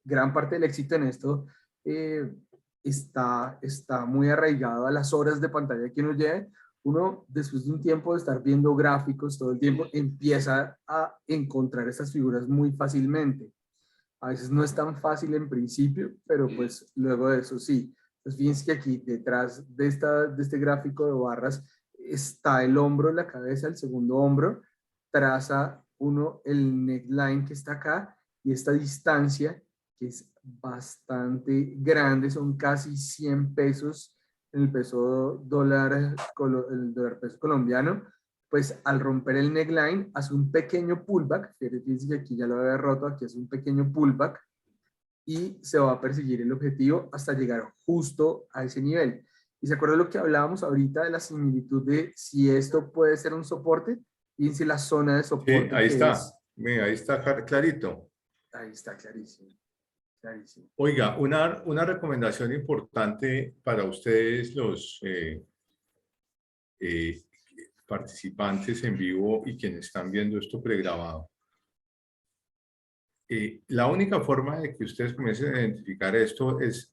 gran parte del éxito en esto eh, está muy arraigado a las horas de pantalla que uno lleve. Uno, después de un tiempo de estar viendo gráficos todo el tiempo, empieza a encontrar estas figuras muy fácilmente. A veces no es tan fácil en principio, pero pues luego de eso sí. Pues fíjense que aquí detrás de este gráfico de barras está el hombro, la cabeza, el segundo hombro. Traza uno el neckline que está acá y esta distancia que es bastante grande, son casi 100 pesos en el peso dólar, el dólar peso colombiano. Pues al romper el neckline hace un pequeño pullback, fíjense que aquí ya lo había roto, aquí hace un pequeño pullback y se va a perseguir el objetivo hasta llegar justo a ese nivel. ¿Y se acuerdan lo que hablábamos ahorita de la similitud de si esto puede ser un soporte? Fíjense la zona de Sí, soporte ahí que está. es. Mira, ahí está clarito. Ahí está clarísimo, clarísimo. Oiga, una recomendación importante para ustedes, los eh, participantes en vivo y quienes están viendo esto pregrabado. La única forma de que ustedes comiencen a identificar esto es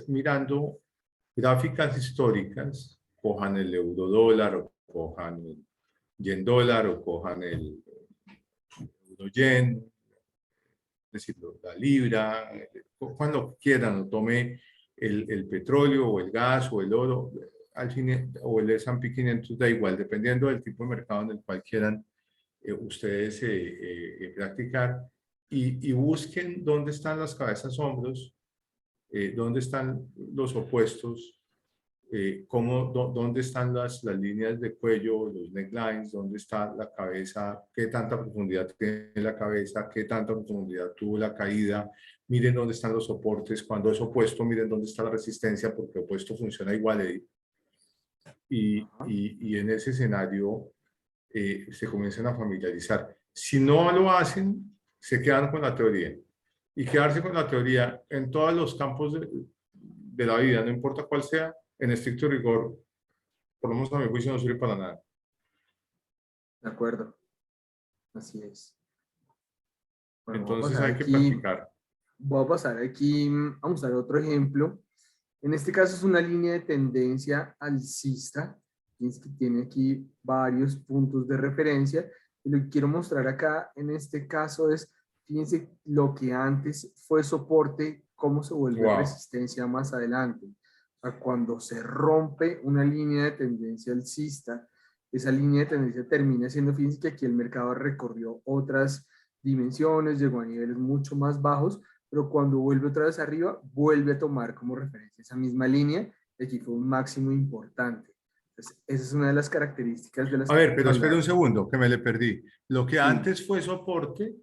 mirando gráficas históricas, cojan el euro dólar o cojan el yen dólar o cojan el euro yen, es decir, la libra, cuando quieran, o tome el petróleo o el gas o el oro, al fin, o el S&P 500, da igual, dependiendo del tipo de mercado en el cual quieran ustedes practicar, y busquen dónde están las cabezas hombros, dónde están los opuestos, dónde están las líneas de cuello, los necklines, dónde está la cabeza, qué tanta profundidad tiene la cabeza, qué tanta profundidad tuvo la caída, miren dónde están los soportes, cuando es opuesto, miren dónde está la resistencia, porque opuesto funciona igual, y en ese escenario se comienzan a familiarizar. Si no lo hacen, se quedan con la teoría. Y quedarse con la teoría en todos los campos de la vida, no importa cuál sea, en estricto rigor, por lo menos a mi juicio, no sirve para nada. De acuerdo, así es. Bueno, Entonces hay que practicar. voy a pasar aquí a mostrar otro ejemplo. En este caso es una línea de tendencia alcista. Fíjense que tiene aquí varios puntos de referencia. Y lo que quiero mostrar acá en este caso es, fíjense lo que antes fue soporte, cómo se vuelve Wow. resistencia más adelante. O sea, cuando se rompe una línea de tendencia alcista, esa línea de tendencia termina siendo, fíjense que aquí el mercado recorrió otras dimensiones, llegó a niveles mucho más bajos, pero cuando vuelve otra vez arriba, vuelve a tomar como referencia esa misma línea, y aquí fue un máximo importante. Entonces, esa es una de las características de las A que ver, vamos a pero espere un hablar. segundo, que me le perdí. Lo que Sí. antes fue soporte,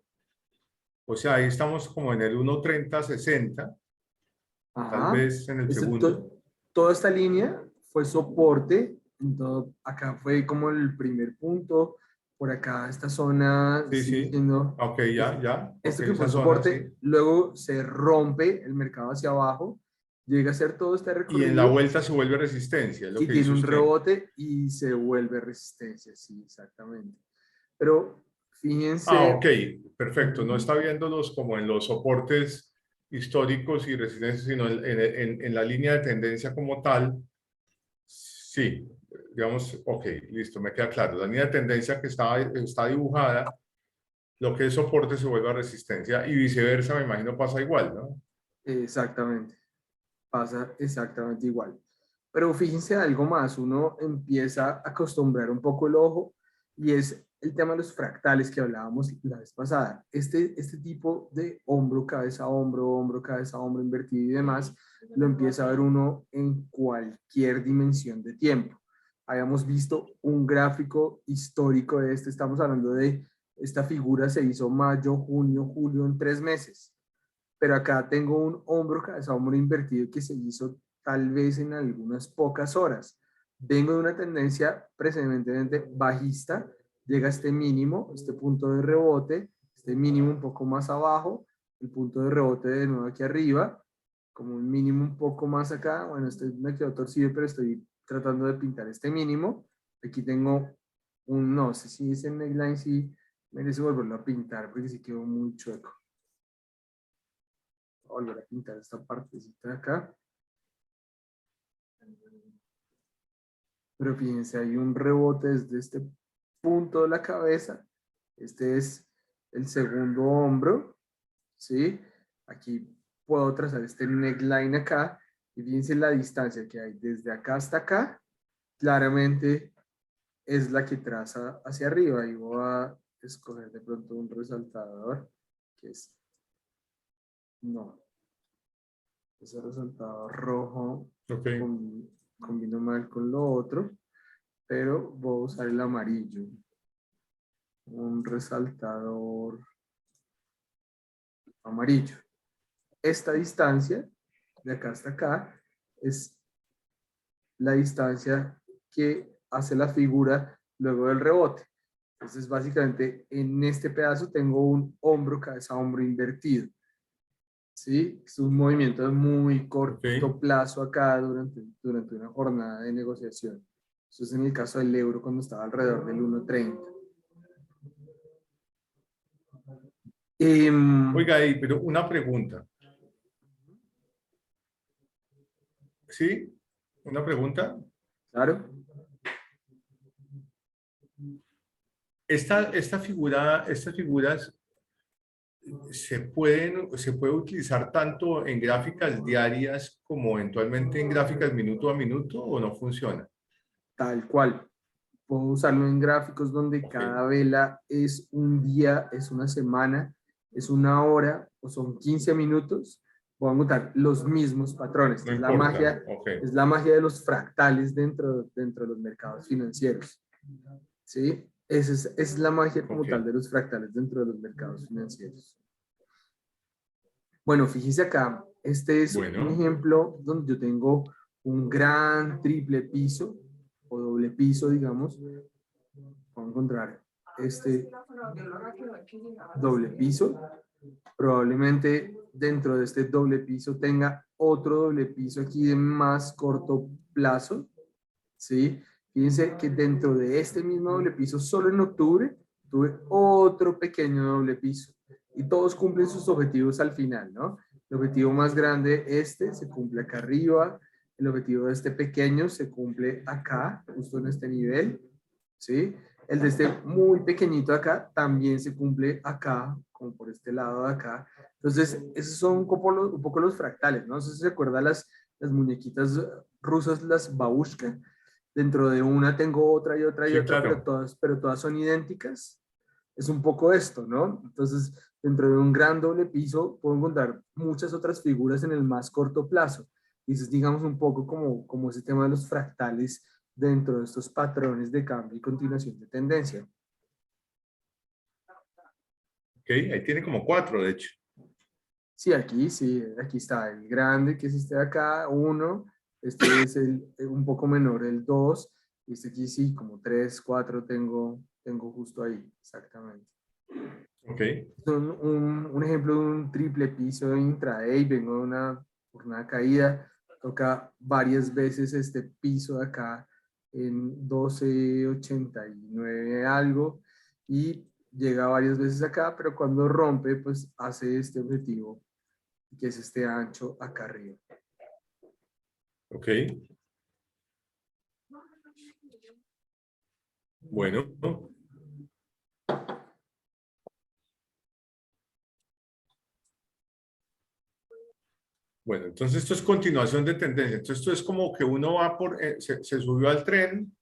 o sea, ahí estamos como en el 1.30-60, tal Ajá. vez en el Este, segundo. toda esta línea fue soporte, entonces, acá fue como el primer punto, por acá esta zona Sí, sigue sí. siendo, Ok, ya. Ok, esto que esa fue zona, soporte, sí. luego se rompe el mercado hacia abajo, llega a ser todo este Y en la recorrido vuelta se vuelve resistencia, es lo y que tiene dice un usted. rebote y se vuelve resistencia, sí, exactamente. Pero Ah, ok, fíjense, perfecto. No ujú, está viéndolos como en los soportes históricos y resistencias, sino en la línea de tendencia como tal. Sí, digamos, ok, listo, me queda claro. La línea de tendencia que está dibujada, lo que es soporte se vuelve a resistencia y viceversa, me imagino pasa igual, ¿no? exactamente, pasa exactamente igual. Pero fíjense algo más, uno empieza a acostumbrar un poco el ojo y es el tema de los fractales que hablábamos la vez pasada. Este tipo de hombro, cabeza, hombro, cabeza, hombro invertido y demás, lo empieza a ver uno en cualquier dimensión de tiempo. Habíamos visto un gráfico histórico de estamos hablando de esta figura se hizo mayo, junio, julio en 3 meses. pero acá tengo un hombro, cabeza, hombro invertido que se hizo tal vez en algunas pocas horas. Vengo de una tendencia precedentemente bajista, llega a este mínimo, este punto de rebote, este mínimo un poco más abajo, el punto de rebote de nuevo aquí arriba, como un mínimo un poco más acá. Bueno, este me quedó torcido, pero estoy tratando de pintar este mínimo. Aquí tengo un, no sé si ese neckline sí merece volverlo a pintar, porque sí quedó muy chueco. Voy a volver a pintar esta partecita de acá. Pero fíjense, hay un rebote desde este punto de la cabeza. Este es el segundo hombro, ¿sí? Aquí puedo trazar este neckline acá. Y fíjense la distancia que hay desde acá hasta acá. Claramente es la que traza hacia arriba. Y voy a escoger de pronto un resaltador, que es, no, ese resaltador rojo Ok. combino mal con lo otro, pero voy a usar el amarillo. Un resaltador amarillo. Esta distancia, de acá hasta acá, es la distancia que hace la figura luego del rebote. Entonces, básicamente, en este pedazo tengo un hombro, cabeza, hombro invertido. ¿Sí? Es un movimiento de muy corto plazo acá durante una jornada de negociación. Eso es en el caso del euro cuando estaba alrededor del 1.30. Oiga, pero una pregunta. ¿Sí? ¿Una pregunta? Claro. Estas figuras se puede utilizar tanto en gráficas diarias como eventualmente en gráficas minuto a minuto o no funciona. Tal cual. Puedo usarlo en gráficos donde cada vela es un día, es una semana, es una hora o son 15 minutos. Puedo encontrar los mismos patrones. No Es importa. es la magia de los fractales dentro de los mercados financieros. ¿Sí? Esa es la magia como tal de los fractales dentro de los mercados financieros. Bueno, fíjese acá, este es un ejemplo donde yo tengo un gran triple piso o doble piso, digamos. Voy a encontrar este doble piso. Probablemente dentro de este doble piso tenga otro doble piso aquí de más corto plazo. ¿Sí? Fíjense que dentro de este mismo doble piso, solo en octubre, tuve otro pequeño doble piso. Y todos cumplen sus objetivos al final, ¿no? El objetivo más grande, este, se cumple acá arriba. El objetivo de este pequeño se cumple acá, justo en este nivel, ¿sí? El de este muy pequeñito acá también se cumple acá, como por este lado de acá. Entonces, esos son un poco los fractales, ¿no? No sé si se acuerdan las muñequitas rusas, las babushka. Dentro de una tengo otra y otra y Sí, otra, claro. pero todas son idénticas. Es un poco esto, ¿no? Entonces, dentro de un gran doble piso puedo encontrar muchas otras figuras en el más corto plazo. Y eso es, digamos, un poco como ese tema de los fractales dentro de estos patrones de cambio y continuación de tendencia. Ok, ahí tiene como 4, de hecho. Sí, aquí está el grande, que es este de acá, 1. Este es un poco menor, el 2. Y este aquí sí, como 3, 4 tengo justo ahí, exactamente. Ok. Son un ejemplo de un triple piso intraday, vengo de una jornada caída, toca varias veces este piso de acá en 12.89 algo y llega varias veces acá, pero cuando rompe, pues hace este objetivo, que es este ancho acá arriba. Ok. Bueno. Bueno, entonces esto es continuación de tendencia. Entonces esto es como que uno va se subió al tren,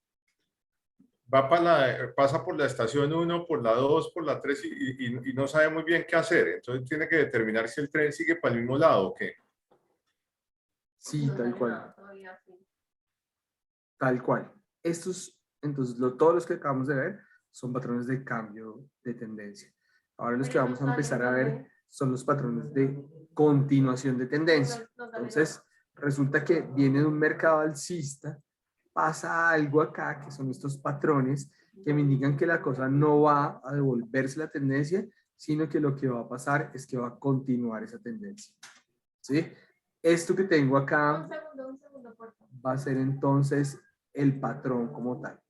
pasa por la estación 1, por la 2, por la 3 y no sabe muy bien qué hacer. Entonces tiene que determinar si el tren sigue para el mismo lado o qué. Sí, tal cual. Tal cual. Entonces, todos los que acabamos de ver son patrones de cambio de tendencia. Ahora los que vamos a empezar a ver son los patrones de continuación de tendencia. Entonces, resulta que viene de un mercado alcista, pasa algo acá, que son estos patrones que me indican que la cosa no va a devolverse la tendencia, sino que lo que va a pasar es que va a continuar esa tendencia. ¿Sí? Esto que tengo acá Un segundo, por favor. va a ser entonces el patrón como tal.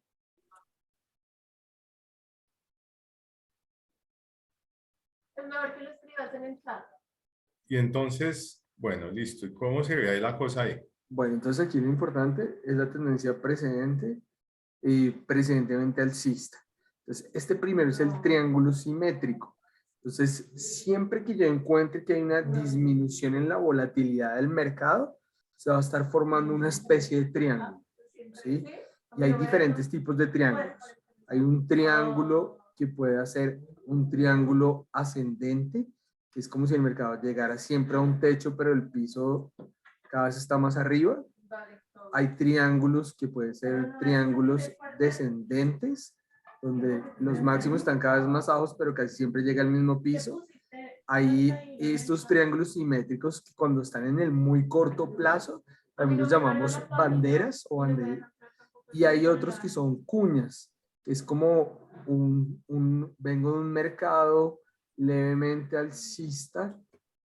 Es mejor que lo escribas en el chat. Y entonces, bueno, listo. ¿Y cómo se ve ahí la cosa ahí? Bueno, entonces aquí lo importante es la tendencia precedente y precedentemente alcista. Entonces, este primero es el triángulo simétrico. Entonces, siempre que yo encuentre que hay una disminución en la volatilidad del mercado, se va a estar formando una especie de triángulo, ¿sí? Y hay diferentes tipos de triángulos. Hay un triángulo que puede ser un triángulo ascendente, que es como si el mercado llegara siempre a un techo, pero el piso cada vez está más arriba. Hay triángulos que pueden ser triángulos descendentes, donde los máximos están cada vez más bajos, pero casi siempre llega al mismo piso. Hay estos triángulos simétricos que cuando están en el muy corto plazo, también los llamamos banderas o banderas. Y hay otros que son cuñas, que es como vengo de un mercado levemente alcista,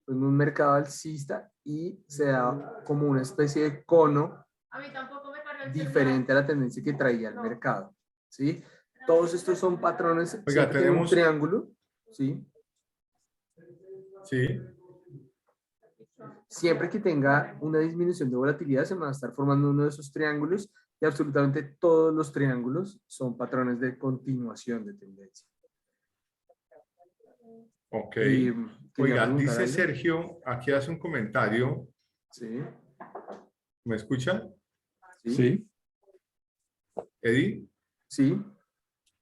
en un mercado alcista y se da como una especie de cono A mí tampoco me carga el diferente a la tendencia que traía el mercado, ¿sí? Todos estos son patrones, Oiga, siempre tienen un tenemos- triángulo, ¿sí? Sí. Siempre que tenga una disminución de volatilidad se va a estar formando uno de esos triángulos y absolutamente todos los triángulos son patrones de continuación de tendencia. Ok. Y, ¿quería Oiga, preguntar dice algo? Sergio, aquí hace un comentario. Sí, ¿Me escucha? Sí, Eddie. sí.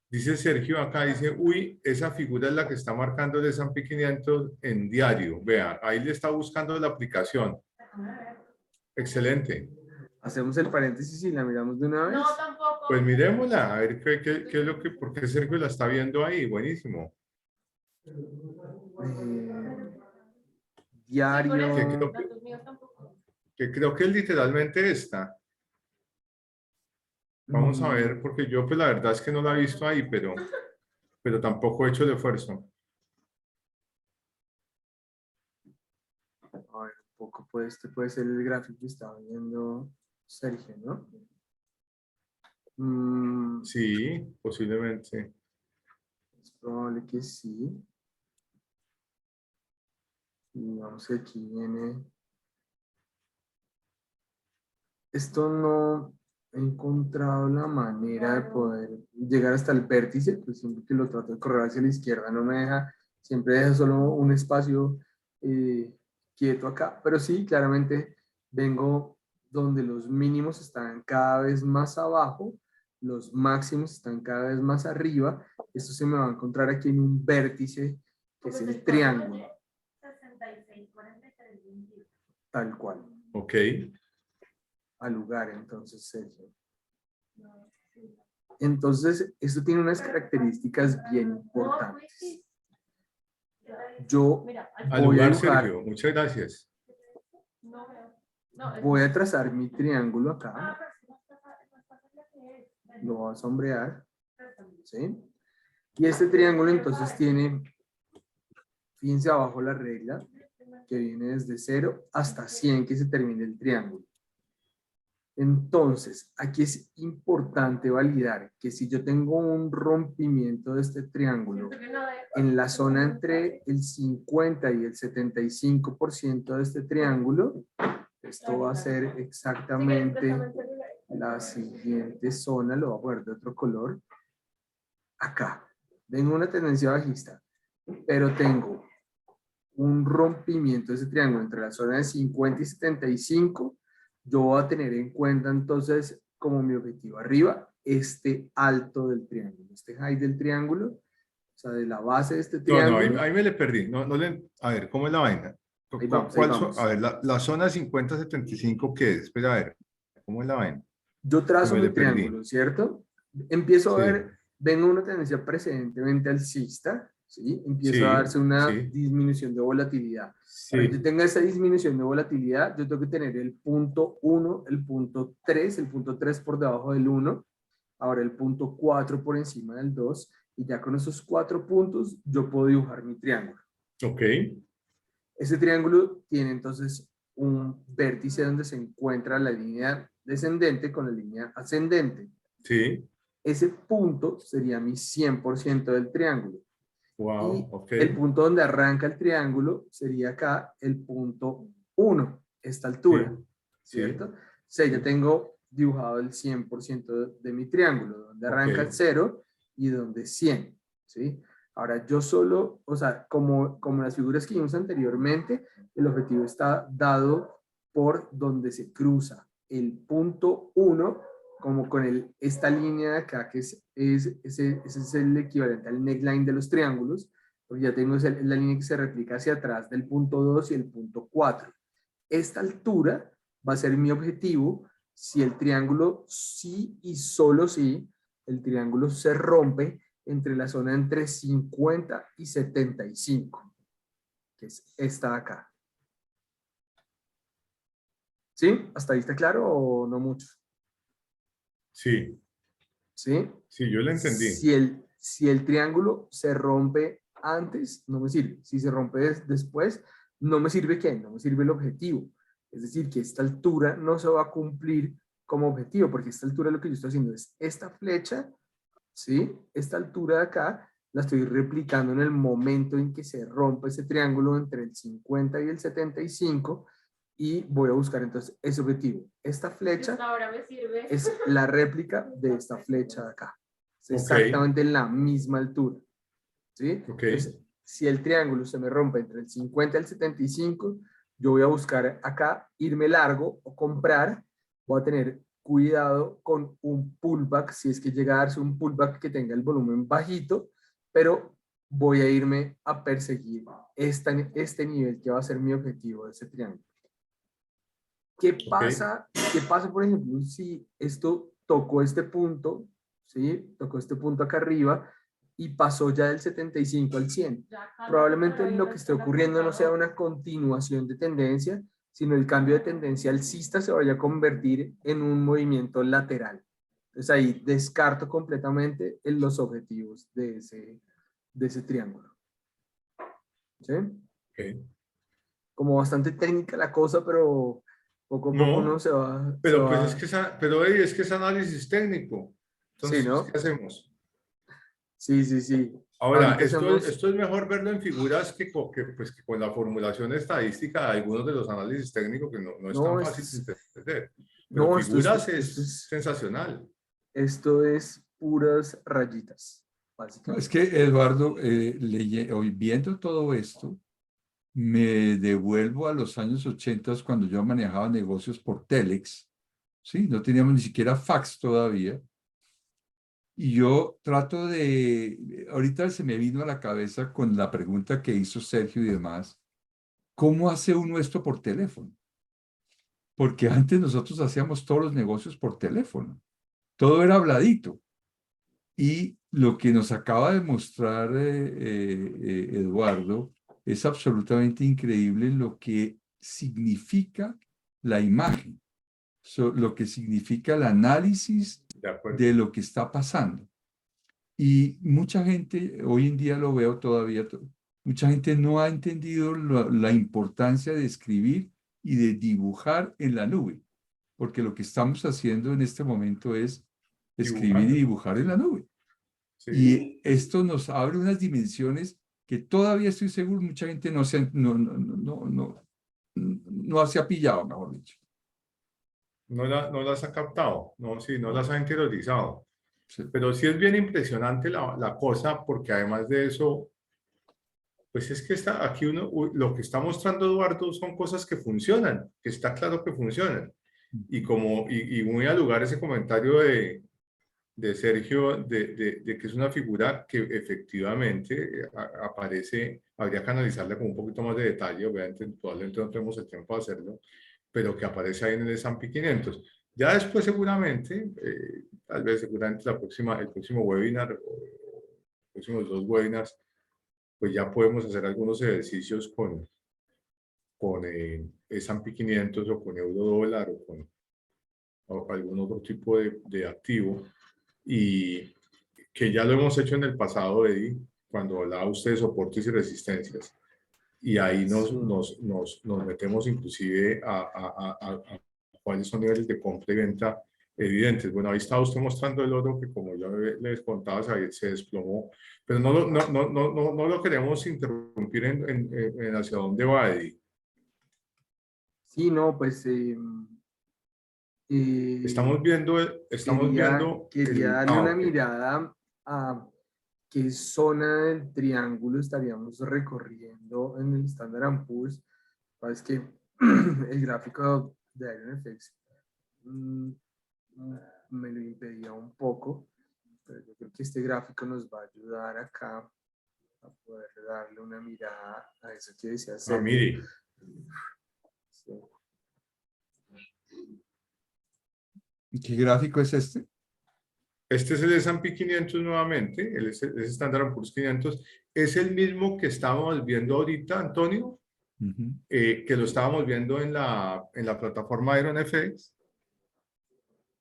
Dice Sergio acá, dice, uy, esa figura es la que está marcando el S&P 500 en diario. Vea, ahí le está buscando la aplicación. Excelente. Hacemos el paréntesis y la miramos de una vez. No, tampoco. Pues miremosla, a ver qué es lo que, por qué Sergio la está viendo ahí. Buenísimo. Diario. ¿Qué creo Datos míos tampoco. Que creo que es literalmente esta. Vamos a ver, porque yo pues la verdad es que no la he visto ahí, pero tampoco he hecho el esfuerzo. A ver, un poco, pues, este puede ser el gráfico que estaba viendo Sergio, ¿no? Sí, posiblemente. Es probable que sí. Y vamos, que aquí viene. Esto no he encontrado la manera de poder llegar hasta el vértice, pues siempre que lo trato de correr hacia la izquierda no me deja, siempre deja solo un espacio quieto acá, pero sí, claramente vengo donde los mínimos están cada vez más abajo, los máximos están cada vez más arriba. Esto se me va a encontrar aquí en un vértice que es el triángulo, 66, 43, 21. tal cual, Ok. al lugar entonces, Sergio. Entonces, esto tiene unas características bien importantes. Yo Al voy a lugar, dibujar, Sergio. Muchas gracias. No veo. No, es- voy a trazar mi triángulo acá, Ah, pero es más fácil la que es. lo voy a sombrear, ¿sí? Y este triángulo entonces tiene, fíjense abajo la regla, que viene desde 0 hasta 100 que se termine el triángulo. Entonces, aquí es importante validar que si yo tengo un rompimiento de este triángulo en la zona entre el 50 y el 75% de este triángulo, esto va a ser exactamente la siguiente zona, lo voy a poner de otro color, acá. Tengo una tendencia bajista, pero tengo un rompimiento de ese triángulo entre la zona de 50 y 75, yo voy a tener en cuenta entonces como mi objetivo arriba este alto del triángulo, este high del triángulo, o sea, de la base de este No, triángulo. ahí me le perdí. A ver, ¿cómo es la vaina? Ahí vamos, ahí vamos. A ver, la zona 50-75, ¿qué es? Espera, a ver, ¿cómo es la vaina? Yo trazo Me mi le perdí. triángulo, ¿cierto? Empiezo a Sí. ver, vengo una tendencia precedentemente alcista, ¿sí? Empieza Sí, a darse una sí, disminución de volatilidad. Para que yo sí, tenga esa disminución de volatilidad, yo tengo que tener el punto 1, el punto 3 por debajo del 1, ahora el punto 4 por encima del 2, y ya con esos 4 puntos yo puedo dibujar mi triángulo. ok, Ese triángulo tiene entonces un vértice donde se encuentra la línea descendente con la línea ascendente. sí, Ese punto sería mi 100% del triángulo. wow, Y ok, el punto donde arranca el triángulo sería acá el punto 1, esta sí, altura, sí, ¿cierto? O sea, ya tengo dibujado el 100% de mi triángulo, donde ok, arranca el 0 y donde 100, ¿sí? Ahora, yo solo, o sea, como las figuras que vimos anteriormente, el objetivo está dado por donde se cruza el punto 1 como con esta línea de acá, que ese es el equivalente al neckline de los triángulos, porque ya tengo la línea que se replica hacia atrás del punto 2 y el punto 4. Esta altura va a ser mi objetivo si el triángulo sí y solo si el triángulo se rompe entre la zona entre 50 y 75, que es esta de acá. ¿Sí? ¿Hasta ahí está claro o no mucho? sí, ¿Sí? sí, yo lo entendí. Si el triángulo se rompe antes, no me sirve. Si se rompe después, no me sirve ¿qué? No me sirve el objetivo. Es decir, que esta altura no se va a cumplir como objetivo, porque esta altura lo que yo estoy haciendo es esta flecha, ¿sí? Esta altura de acá la estoy replicando en el momento en que se rompe ese triángulo entre el 50 y el 75 y voy a buscar entonces ese objetivo. Esta flecha Ahora me sirve. es la réplica de esta flecha de acá. Es Ok, exactamente en la misma altura. ¿Sí? ok, Entonces, si el triángulo se me rompe entre el 50 y el 75, yo voy a buscar acá irme largo o comprar. Voy a tener cuidado con un pullback, si es que llega a darse un pullback que tenga el volumen bajito, pero voy a irme a perseguir este nivel que va a ser mi objetivo de ese triángulo. ¿Qué ok, pasa? ¿Qué pasa, por ejemplo, si esto tocó este punto, ¿sí? Tocó este punto acá arriba y pasó ya del 75 al 100? Probablemente lo que esté ocurriendo no sea una continuación de tendencia, sino el cambio de tendencia alcista se vaya a convertir en un movimiento lateral. Entonces ahí descarto completamente los objetivos de ese triángulo. ¿Sí? ok. Como bastante técnica la cosa, pero poco a poco uno No, se pero pues es va, que pero hey, es que es análisis técnico. sí, Entonces, ¿qué ¿no? hacemos? Sí, sí, sí. Ahora, Ahorita hacemos, esto es mejor verlo en figuras pues, que con la formulación estadística de algunos de los análisis técnicos que no es tan no, fácil de entender. Pero no, figuras es sensacional. esto es puras rayitas, No, es básicamente. que Eduardo, hoy viendo todo esto, me devuelvo a los años 80 cuando yo manejaba negocios por Telex, ¿sí? No teníamos ni siquiera fax todavía. Y yo trato ahorita se me vino a la cabeza con la pregunta que hizo Sergio y demás, ¿cómo hace uno esto por teléfono? Porque antes nosotros hacíamos todos los negocios por teléfono, todo era habladito. Y lo que nos acaba de mostrar Eduardo es absolutamente increíble lo que significa la imagen, lo que significa el análisis De acuerdo. de lo que está pasando. Y mucha gente, hoy en día lo veo todavía, mucha gente no ha entendido la importancia de escribir y de dibujar en la nube, porque lo que estamos haciendo en este momento es escribir y Dibujando. dibujar en la nube. Sí. Y esto nos abre unas dimensiones que todavía estoy seguro mucha gente no se ha pillado, mejor dicho. No las ha captado. No, sí, no las ha interiorizado. Sí. Pero sí es bien impresionante la cosa, porque además de eso, pues es que aquí lo que está mostrando Eduardo son cosas que funcionan, que está claro que funcionan. Y muy al lugar ese comentario de Sergio, de que es una figura que efectivamente aparece, habría que analizarla con un poquito más de detalle, obviamente, probablemente no tenemos el tiempo de hacerlo, pero que aparece ahí en el S&P 500. Ya después seguramente, tal vez seguramente el próximo webinar, o próximos dos webinars, pues ya podemos hacer algunos ejercicios con S&P 500 o con euro dólar o con algún otro tipo de activo, y que ya lo hemos hecho en el pasado, Eddie, cuando hablaba usted de soportes y resistencias, y ahí Sí. nos metemos inclusive a cuáles son niveles de compra y venta evidentes. Bueno, ahí está usted mostrando el oro que, como yo les contaba, se desplomó, pero no lo queremos interrumpir en hacia dónde va, Eddie. Sí, no, pues Estamos viendo quería el... darle Ah, una ok. mirada a qué zona del triángulo estaríamos recorriendo en el Standard & Poor's. Es que el gráfico de IronFX me lo impedía un poco, pero yo creo que este gráfico nos va a ayudar acá a poder darle una mirada a eso que decía Sergio. Mire, Sí. ¿Qué gráfico es este? este es el S&P 500 nuevamente, el Standard & Poor's 500, es el mismo que estábamos viendo ahorita, Antonio, que lo estábamos viendo en la plataforma IronFX,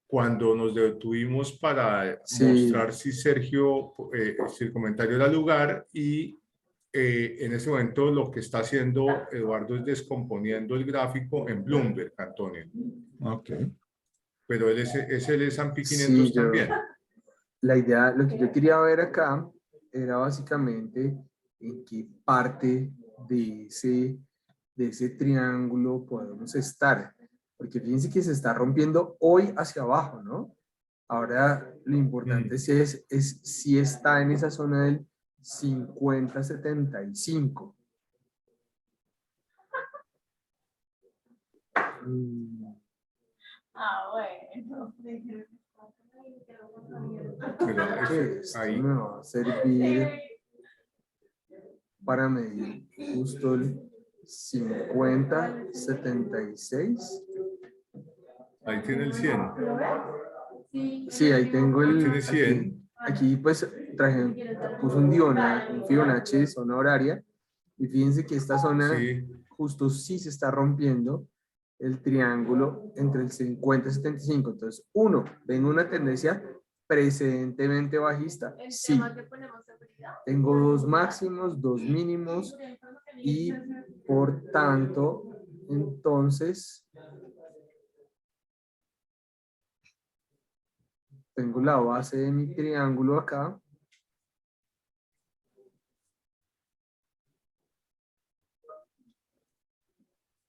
cuando nos detuvimos para Sí. mostrar si Sergio, si el comentario era lugar, y en ese momento lo que está haciendo Eduardo es descomponiendo el gráfico en Bloomberg, Antonio. Ok. Pero él es el S&P 500 Sí, también. La idea, lo que yo quería ver acá era básicamente en qué parte de ese triángulo podemos estar. Porque fíjense que se está rompiendo hoy hacia abajo, ¿no? Ahora lo importante es si está en esa zona del 50-75. Bueno. Pero Esto ahí, me va a servir para medir justo el 50-76. ahí tiene el 100. Sí, ahí tengo Ahí el... tiene 100. Aquí pues puse un Fibonacci, zona horaria, y fíjense que esta zona Sí. justo sí se está rompiendo el triángulo entre el 50 y 75. Entonces, ¿tengo una tendencia precedentemente bajista? Sí. Tengo dos máximos, dos mínimos, y por tanto, entonces, tengo la base de mi triángulo acá.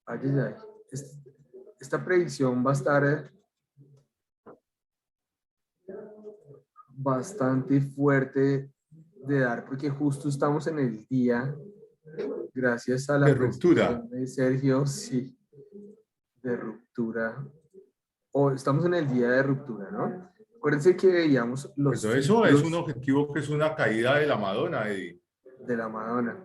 Ay, ay, ay. Esta predicción va a estar bastante fuerte de dar, porque justo estamos en el día, gracias a De la ruptura. presentación de Sergio, sí, de ruptura. O estamos en el día de ruptura, ¿no? Acuérdense que veíamos los Pero eso es un filtros objetivo que es una caída de la Madonna, Eddie. de la Madonna.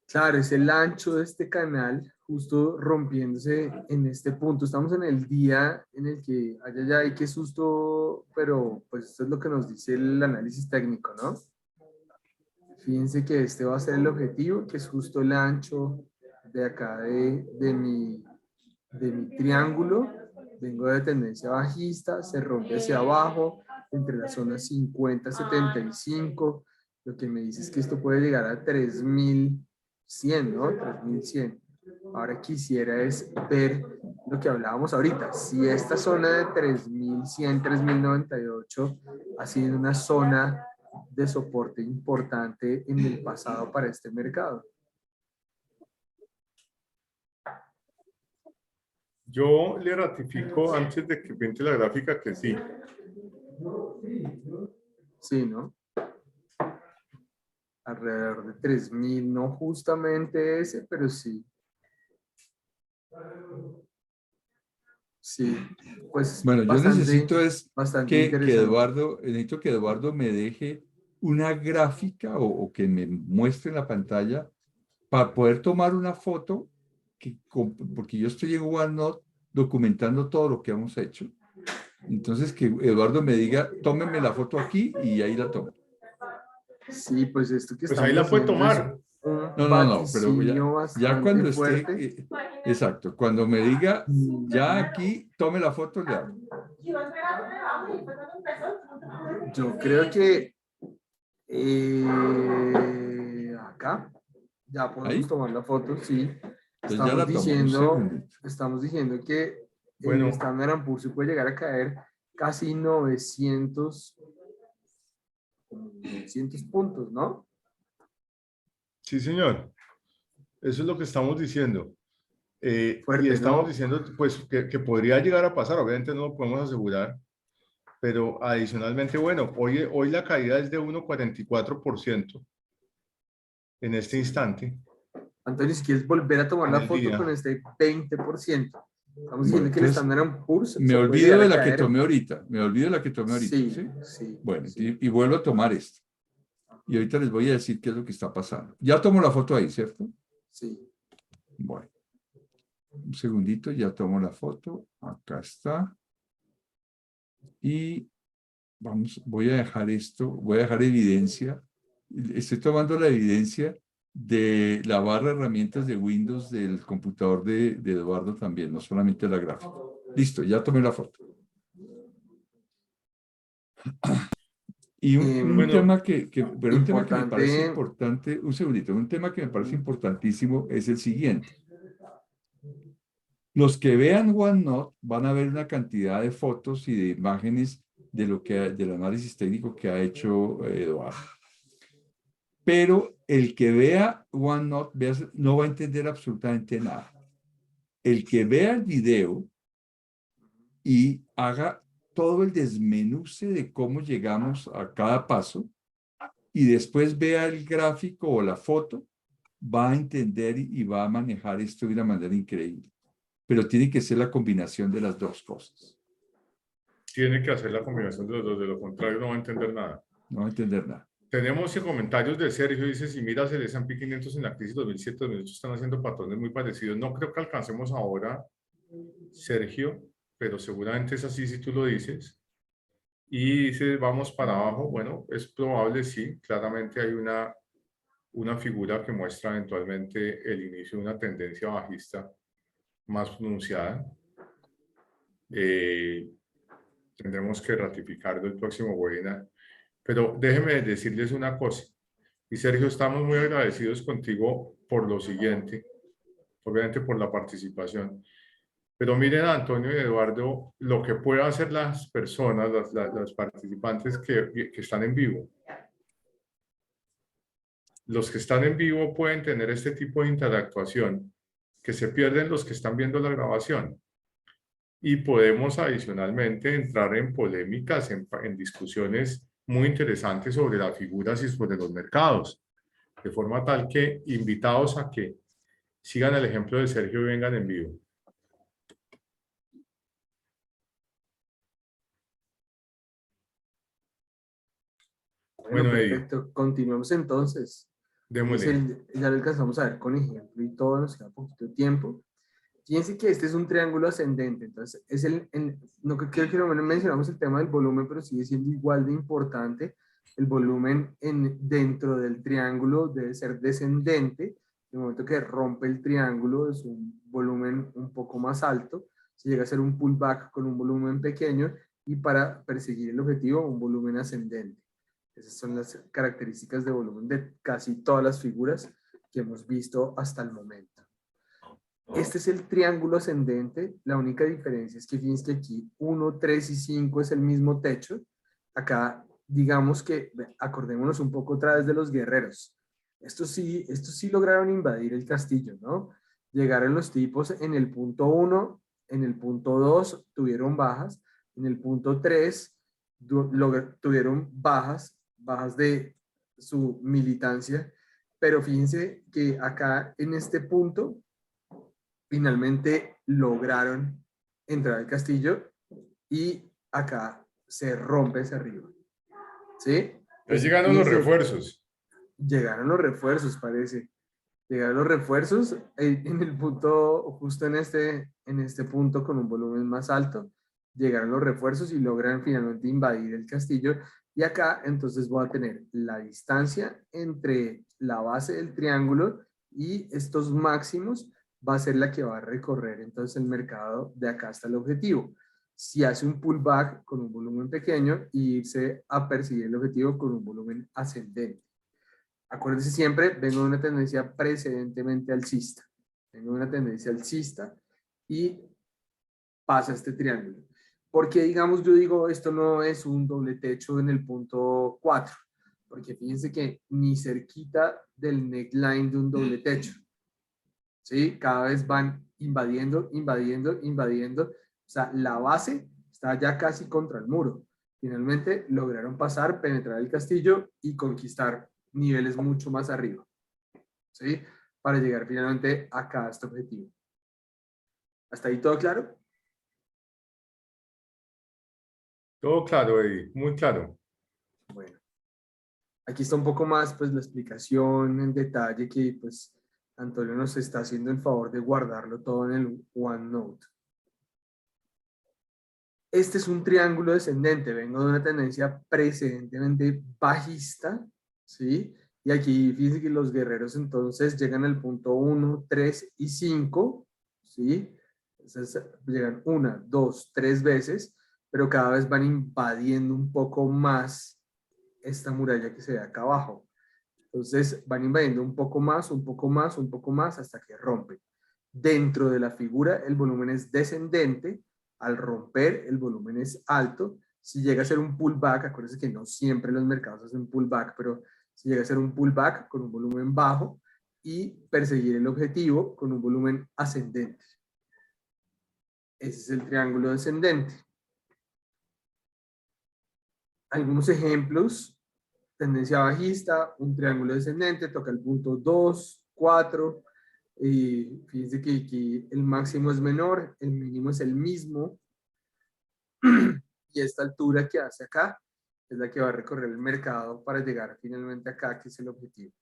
Claro, es el ancho de este canal justo rompiéndose en este punto. Estamos en el día en el que, ay, ay, ay, qué susto, pero pues esto es lo que nos dice el análisis técnico, ¿no? Fíjense que este va a ser el objetivo, que es justo el ancho de acá de mi triángulo. Vengo de tendencia bajista, se rompe hacia abajo, entre la zona 50-75. Lo que me dice es que esto puede llegar a 3100, ¿no? 3100. Ahora quisiera es ver lo que hablábamos ahorita. Si esta zona de 3100, 3098 ha sido una zona de soporte importante en el pasado para este mercado. Yo le ratifico antes de que pinte la gráfica que sí. Sí, ¿no? Alrededor de 3000, no justamente ese, pero sí. Sí, pues Bueno, yo necesito bastante que interesante. necesito que Eduardo me deje una gráfica o que me muestre en la pantalla para poder tomar una foto, porque yo estoy en OneNote documentando todo lo que hemos hecho. Entonces que Eduardo me diga, tómeme la foto aquí y ahí la tomo. Sí, pues esto que Pues estamos ahí la puede haciendo es tomar. un No, pero vaticinio ya bastante cuando esté, fuerte. exacto, cuando me diga, ya aquí, tome la foto, le hago. Yo creo que acá ya podemos Ahí, tomar la foto, sí. entonces ya la tomo, un segundito. Estamos diciendo que el Bueno, Standard & Poor's se puede llegar a caer casi 900 puntos, ¿no? sí, señor. Eso es lo que estamos diciendo. Y Fuerte, estamos ¿no? diciendo pues, que podría llegar a pasar, obviamente no lo podemos asegurar, pero adicionalmente, bueno, hoy la caída es de 1,44% en este instante, Antonio, si quieres volver a tomar en la el foto con día. este 20%. Estamos Bueno, diciendo que el entonces Standard & Poor's me se puede olvido llegar de a la que caer. tomé ahorita, Sí, ¿sí? sí, Bueno, sí. y vuelvo a tomar esta. Y ahorita les voy a decir qué es lo que está pasando. Ya tomo la foto ahí, ¿cierto? Sí. Bueno, un segundito, ya tomo la foto. Acá está. Y voy a dejar esto, voy a dejar evidencia. Estoy tomando la evidencia de la barra de herramientas de Windows del computador de Eduardo también, no solamente la gráfica. Listo, ya tomé la foto. Y un Bueno, tema pero un tema que me parece Importante. importante, un segundito, un tema que me parece importantísimo es el siguiente. Los que vean OneNote van a ver una cantidad de fotos y de imágenes del análisis técnico que ha hecho Eduardo. Pero el que vea OneNote no va a entender absolutamente nada. El que vea el video y haga todo el desmenuce de cómo llegamos a cada paso y después vea el gráfico o la foto, va a entender y va a manejar esto de una manera increíble. Pero tiene que ser la combinación de las dos cosas. tiene que hacer la combinación de los dos, de lo contrario no va a entender nada. No va a entender nada. Tenemos comentarios de Sergio, dice, si miras el S&P 500 en la crisis 2007-2008 están haciendo patrones muy parecidos. No creo que alcancemos ahora, Sergio, pero seguramente es así si tú lo dices. Y dice, vamos para abajo. Bueno, es probable, sí. Claramente hay una figura que muestra eventualmente el inicio de una tendencia bajista más pronunciada. Tendremos que ratificarlo el próximo webinar. Pero déjenme decirles una cosa. Y Sergio, estamos muy agradecidos contigo por lo siguiente, obviamente por la participación. Pero miren, Antonio y Eduardo, lo que pueden hacer las personas, las participantes que están en vivo. Los que están en vivo pueden tener este tipo de interactuación que se pierden los que están viendo la grabación. Y podemos adicionalmente entrar en polémicas, en discusiones muy interesantes sobre las figuras y sobre los mercados. De forma tal que invitados a que sigan el ejemplo de Sergio y vengan en vivo. Bueno, Bueno, Eddie, perfecto. Continuemos entonces. démosle. Ya lo alcanzamos a ver con ejemplo y todo, nos queda poquito tiempo. Fíjense que este es un triángulo ascendente, entonces no creo que no mencionamos el tema del volumen, pero sigue siendo igual de importante. El volumen dentro del triángulo debe ser descendente. En el momento que rompe el triángulo es un volumen un poco más alto. Se llega a ser un pullback con un volumen pequeño y para perseguir el objetivo un volumen ascendente. Esas son las características de volumen de casi todas las figuras que hemos visto hasta el momento. Este es el triángulo ascendente. La única diferencia es que fíjense que aquí 1, 3 y 5 es el mismo techo. Acá, digamos que, acordémonos un poco otra vez de los guerreros. Estos sí lograron invadir el castillo, ¿no? Llegaron los tipos en el punto 1, en el punto 2 tuvieron bajas, en el punto 3 tuvieron bajas de su militancia, pero fíjense que acá en este punto finalmente lograron entrar al castillo y acá se rompe hacia arriba. ¿Sí? Ya Entonces, llegaron los fíjense, refuerzos. llegaron los refuerzos, parece. Llegaron los refuerzos en el punto, justo en este punto con un volumen más alto. Llegaron los refuerzos y logran finalmente invadir el castillo Y acá entonces voy a tener la distancia entre la base del triángulo y estos máximos va a ser la que va a recorrer entonces el mercado de acá hasta el objetivo. Si hace un pullback con un volumen pequeño y irse a perseguir el objetivo con un volumen ascendente. Acuérdense siempre, vengo de una tendencia precedentemente alcista. Vengo de una tendencia alcista y pasa este triángulo. Porque digamos, yo digo, esto no es un doble techo en el punto 4, porque fíjense que ni cerquita del neckline de un doble techo. ¿Sí? Cada vez van invadiendo, invadiendo, invadiendo. O sea, la base está ya casi contra el muro. Finalmente lograron pasar, penetrar el castillo y conquistar niveles mucho más arriba. ¿Sí? Para llegar finalmente acá a este objetivo. ¿Hasta ahí todo claro? Todo claro, Eddie, muy claro. Bueno, aquí está un poco más pues la explicación en detalle que pues Antonio nos está haciendo el favor de guardarlo todo en el OneNote. Este es un triángulo descendente, vengo de una tendencia precedentemente bajista, ¿sí? Y aquí fíjense que los guerreros entonces llegan al punto 1, 3 y 5, ¿sí? Entonces llegan 1, 2, 3 veces, pero cada vez van invadiendo un poco más esta muralla que se ve acá abajo. Entonces van invadiendo un poco más, un poco más, un poco más, hasta que rompen. Dentro de la figura el volumen es descendente, al romper el volumen es alto. Si llega a ser un pullback, acuérdense que no siempre los mercados hacen pullback, pero si llega a ser un pullback con un volumen bajo y perseguir el objetivo con un volumen ascendente. Ese es el triángulo descendente. Algunos ejemplos: tendencia bajista, un triángulo descendente, toca el punto 2, 4, y fíjense que el máximo es menor, el mínimo es el mismo, y esta altura que hace acá es la que va a recorrer el mercado para llegar finalmente acá, que es el objetivo.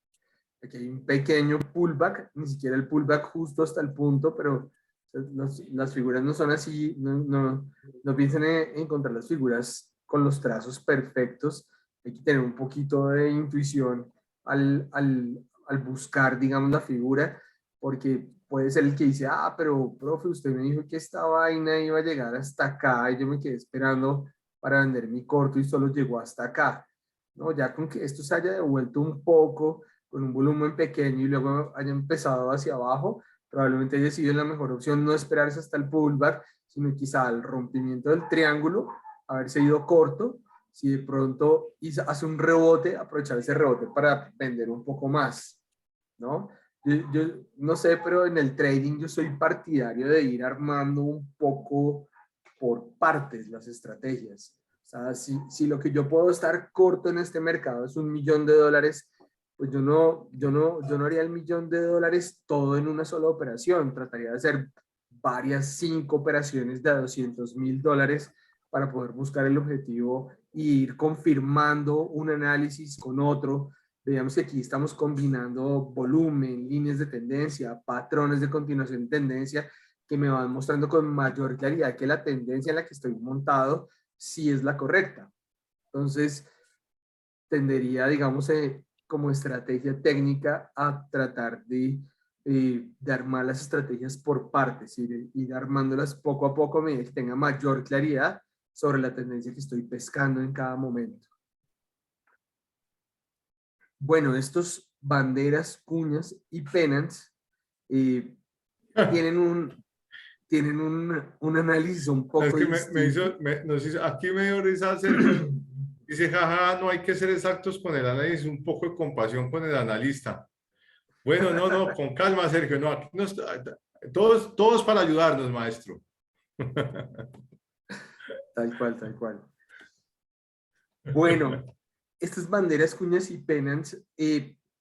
Aquí hay un pequeño pullback, ni siquiera el pullback justo hasta el punto, pero las figuras no son así, no piensen en encontrar las figuras con los trazos perfectos. Hay que tener un poquito de intuición al buscar, digamos, la figura, porque puede ser el que dice, ah, pero profe, usted me dijo que esta vaina iba a llegar hasta acá y yo me quedé esperando para vender mi corto y solo llegó hasta acá. No, ya con que esto se haya devuelto un poco, con un volumen pequeño y luego haya empezado hacia abajo, probablemente haya sido la mejor opción no esperarse hasta el pullback, sino quizá al rompimiento del triángulo, haberse ido corto, si de pronto hace un rebote, aprovechar ese rebote para vender un poco más, ¿no? Yo no sé, pero en el trading yo soy partidario de ir armando un poco por partes las estrategias. O sea, si lo que yo puedo estar corto en este mercado es $1.000.000, pues yo no haría el $1.000.000 todo en una sola operación. Trataría de hacer varias 5 operaciones de $200.000 para poder buscar el objetivo e ir confirmando un análisis con otro. Veamos que aquí estamos combinando volumen, líneas de tendencia, patrones de continuación de tendencia que me van mostrando con mayor claridad que la tendencia en la que estoy montado sí es la correcta. Entonces, tendería, digamos, como estrategia técnica a tratar de armar las estrategias por partes y ir armándolas poco a poco a medida que tenga mayor claridad sobre la tendencia que estoy pescando en cada momento. Bueno, estos banderas, cuñas y pennants tienen un análisis un poco Es que distinto. aquí me dio risa Sergio. Dice, jaja, no hay que ser exactos con el análisis, un poco de compasión con el analista. Bueno, no, con calma, Sergio. No, aquí no todos para ayudarnos, maestro. Tal cual, tal cual. Bueno, estas banderas, cuñas y pennants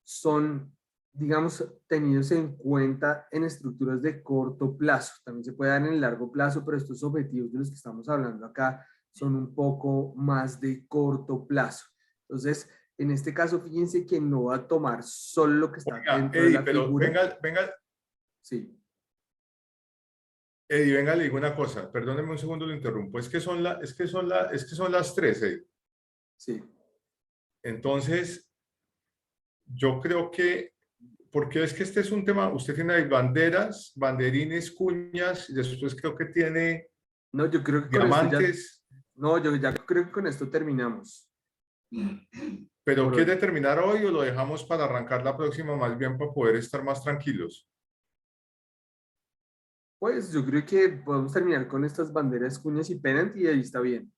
son, digamos, tenidos en cuenta en estructuras de corto plazo. También se puede dar en el largo plazo, pero estos objetivos de los que estamos hablando acá son un poco más de corto plazo. Entonces, en este caso, fíjense que no va a tomar solo lo que está Oiga, dentro de Eddie, la pero figura. venga, Sí, Eddie, venga, le digo una cosa. Perdóneme un segundo, lo interrumpo. Es que son las 3, Eddie. sí. Entonces, yo creo que, porque es que este es un tema, usted tiene ahí banderas, banderines, cuñas, y después creo que tiene No, yo creo que con esto ya, diamantes, no, yo ya creo que con esto terminamos. pero Por hoy. ¿quiere terminar hoy o lo dejamos para arrancar la próxima más bien para poder estar más tranquilos? Pues yo creo que podemos terminar con estas banderas, cuñas y pennant y ahí está bien.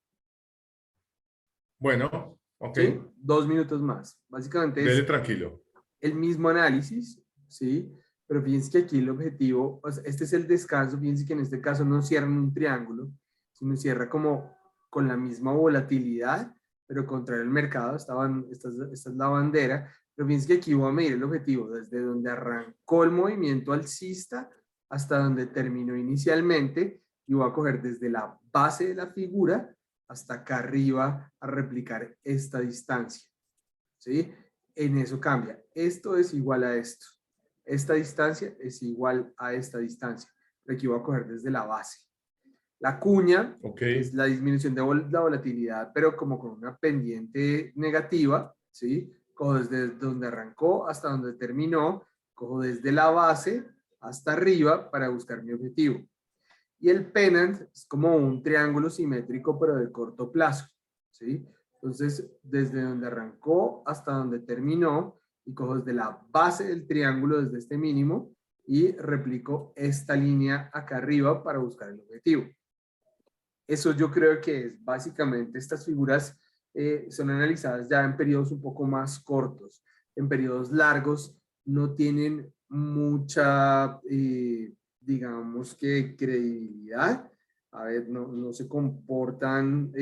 Bueno, ok, ¿Sí? 2 minutos más. Básicamente dele es tranquilo. el mismo análisis, ¿sí? Pero fíjense que aquí el objetivo, o sea, este es el descanso, fíjense que en este caso no cierran un triángulo, sino cierra como con la misma volatilidad, pero contrario al mercado, esta es la bandera, pero fíjense que aquí voy a medir el objetivo, desde donde arrancó el movimiento alcista hasta donde terminó inicialmente, y voy a coger desde la base de la figura hasta acá arriba a replicar esta distancia, ¿sí? En eso cambia. Esto es igual a esto. Esta distancia es igual a esta distancia. Pero aquí voy a coger desde la base. La cuña, Ok, que es la disminución de la volatilidad, pero como con una pendiente negativa, ¿sí? Cojo desde donde arrancó hasta donde terminó, cojo desde la base hasta arriba para buscar mi objetivo. Y el pennant es como un triángulo simétrico, pero de corto plazo, ¿sí? Entonces, desde donde arrancó hasta donde terminó, y cojo desde la base del triángulo, desde este mínimo, y replico esta línea acá arriba para buscar el objetivo. Eso yo creo que es básicamente, estas figuras son analizadas ya en periodos un poco más cortos. En periodos largos no tienen mucha, digamos que credibilidad. A ver, no se comportan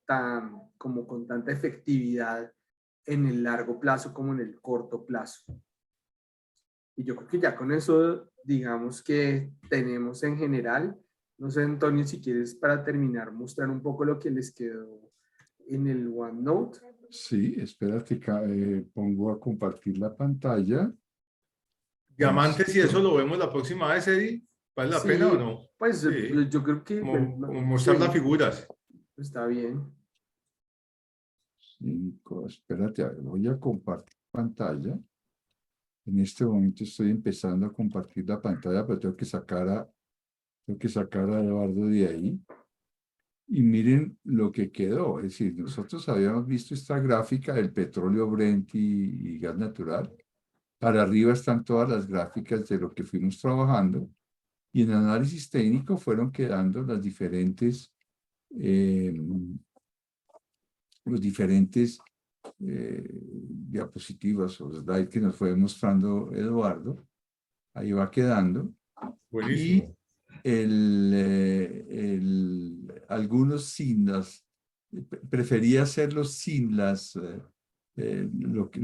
tan, como con tanta efectividad en el largo plazo como en el corto plazo. Y yo creo que ya con eso, digamos que tenemos en general. No sé, Antonio, si quieres para terminar mostrar un poco lo que les quedó en el OneNote. Sí, espérate, pongo a compartir la pantalla. diamantes y eso Listo. lo vemos la próxima vez, Eddie. ¿Vale la pena o Sí, no? pues Sí, yo creo que como sí, mostrar las figuras. está bien. 5, espérate, a ver, voy a compartir pantalla. En este momento estoy empezando a compartir la pantalla, pero tengo que sacar a Eduardo de ahí. Y miren lo que quedó. Es decir, nosotros habíamos visto esta gráfica del petróleo Brent y gas natural. Para arriba están todas las gráficas de lo que fuimos trabajando. Y en análisis técnico fueron quedando las diferentes, los diferentes diapositivas o slides que nos fue mostrando Eduardo. Ahí va quedando. Y Buenísimo. algunos sin las, prefería hacerlos sin lo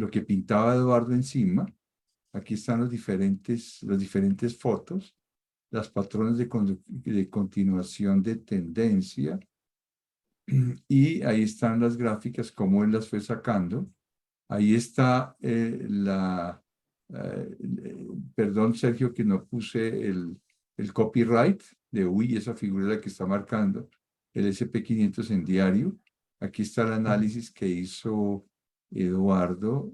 que pintaba Eduardo encima. Aquí están las diferentes fotos, las patrones de continuación de tendencia. Y ahí están las gráficas, cómo él las fue sacando. Ahí está perdón, Sergio, que no puse el copyright de UI, esa figura la que está marcando el SP500 en diario. Aquí está el análisis que hizo Eduardo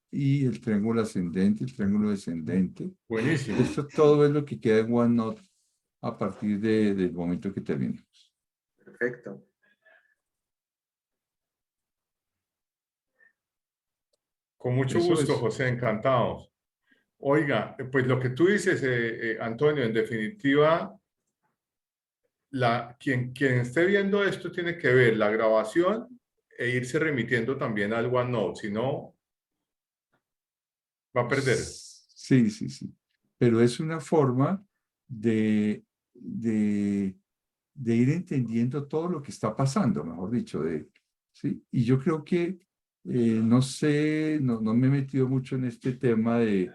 y el triángulo ascendente, el triángulo descendente. Buenísimo. Esto todo es lo que queda en OneNote a partir del momento que terminemos. Perfecto. Con mucho Eso gusto, es. José, encantado. Oiga, pues lo que tú dices, Antonio, en definitiva, quien esté viendo esto tiene que ver la grabación e irse remitiendo también al OneNote, si no, va a perder. Sí, sí, sí. Pero es una forma de ir entendiendo todo lo que está pasando, mejor dicho. ¿Sí? Y yo creo que, no sé, no me he metido mucho en este tema de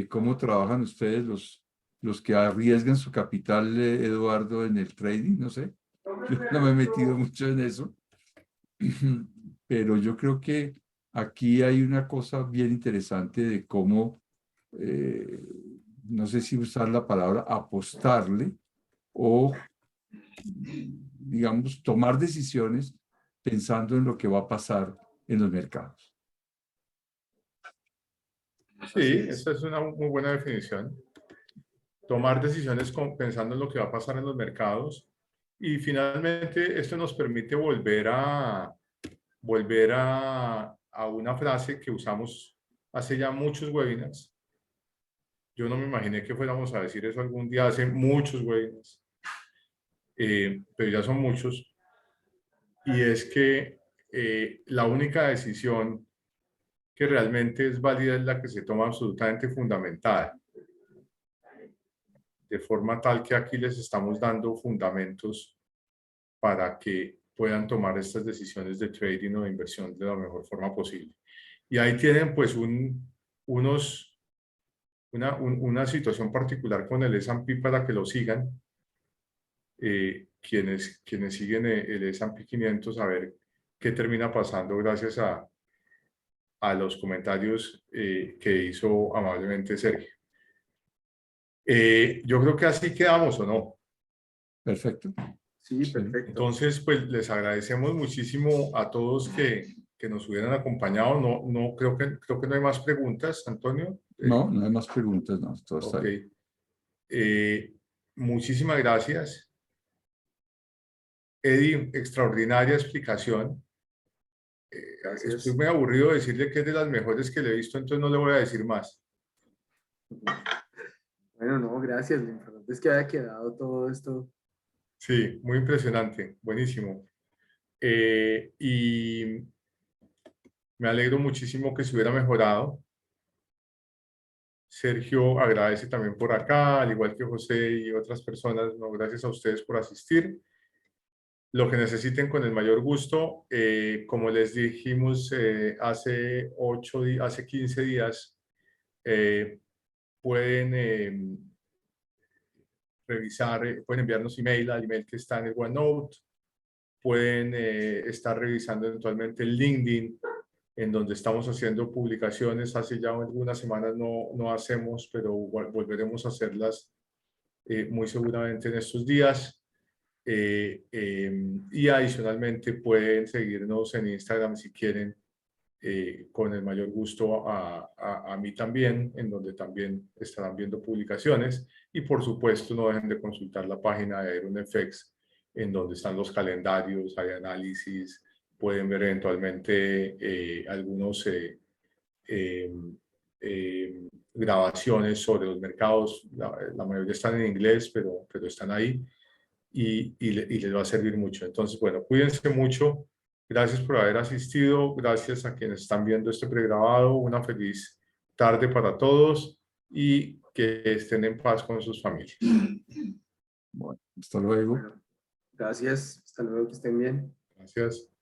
cómo trabajan ustedes los que arriesgan su capital, Eduardo, en el trading, no sé. Yo no me he metido mucho en eso. Pero yo creo que aquí hay una cosa bien interesante de cómo, no sé si usar la palabra apostarle o, digamos, tomar decisiones pensando en lo que va a pasar en los mercados. Sí, esa es una muy buena definición. Tomar decisiones pensando en lo que va a pasar en los mercados. Y finalmente esto nos permite volver a una frase que usamos hace ya muchos webinars. Yo no me imaginé que fuéramos a decir eso algún día, hace muchos webinars, pero ya son muchos. Y es que la única decisión que realmente es válida es la que se toma absolutamente fundamentada. De forma tal que aquí les estamos dando fundamentos para que puedan tomar estas decisiones de trading o de inversión de la mejor forma posible. Y ahí tienen pues una situación particular con el S&P para que lo sigan. Quienes siguen el S&P 500, a ver qué termina pasando gracias a los comentarios que hizo amablemente Sergio. Yo creo que así quedamos, ¿o no? Perfecto. Sí, perfecto. Entonces, pues les agradecemos muchísimo a todos que nos hubieran acompañado. No creo que no hay más preguntas, Antonio. No, no hay más preguntas, no, todo está Ok. bien. Muchísimas gracias. Eddie, extraordinaria explicación. Gracias. Estoy muy aburrido de decirle que es de las mejores que le he visto, entonces no le voy a decir más. Bueno, no, gracias. Lo importante es que haya quedado todo esto. Sí, muy impresionante, buenísimo. Y me alegro muchísimo que se hubiera mejorado. Sergio agradece también por acá, al igual que José y otras personas. No, gracias a ustedes por asistir. Lo que necesiten con el mayor gusto. Como les dijimos hace 15 días, pueden revisar, pueden enviarnos email al email que está en el OneNote. Pueden estar revisando eventualmente el LinkedIn, en donde estamos haciendo publicaciones. Hace ya algunas semanas no hacemos, pero volveremos a hacerlas muy seguramente en estos días. Y adicionalmente pueden seguirnos en Instagram si quieren, con el mayor gusto a mí también, en donde también estarán viendo publicaciones. Y por supuesto no dejen de consultar la página de IronFX, en donde están los calendarios, hay análisis, pueden ver eventualmente algunos grabaciones sobre los mercados. La mayoría están en inglés, pero están ahí y les va a servir mucho. Entonces, bueno, cuídense mucho. Gracias por haber asistido. Gracias a quienes están viendo este pregrabado. Una feliz tarde para todos y que estén en paz con sus familias. Bueno, hasta luego. Bueno, gracias. Hasta luego, que estén bien. Gracias.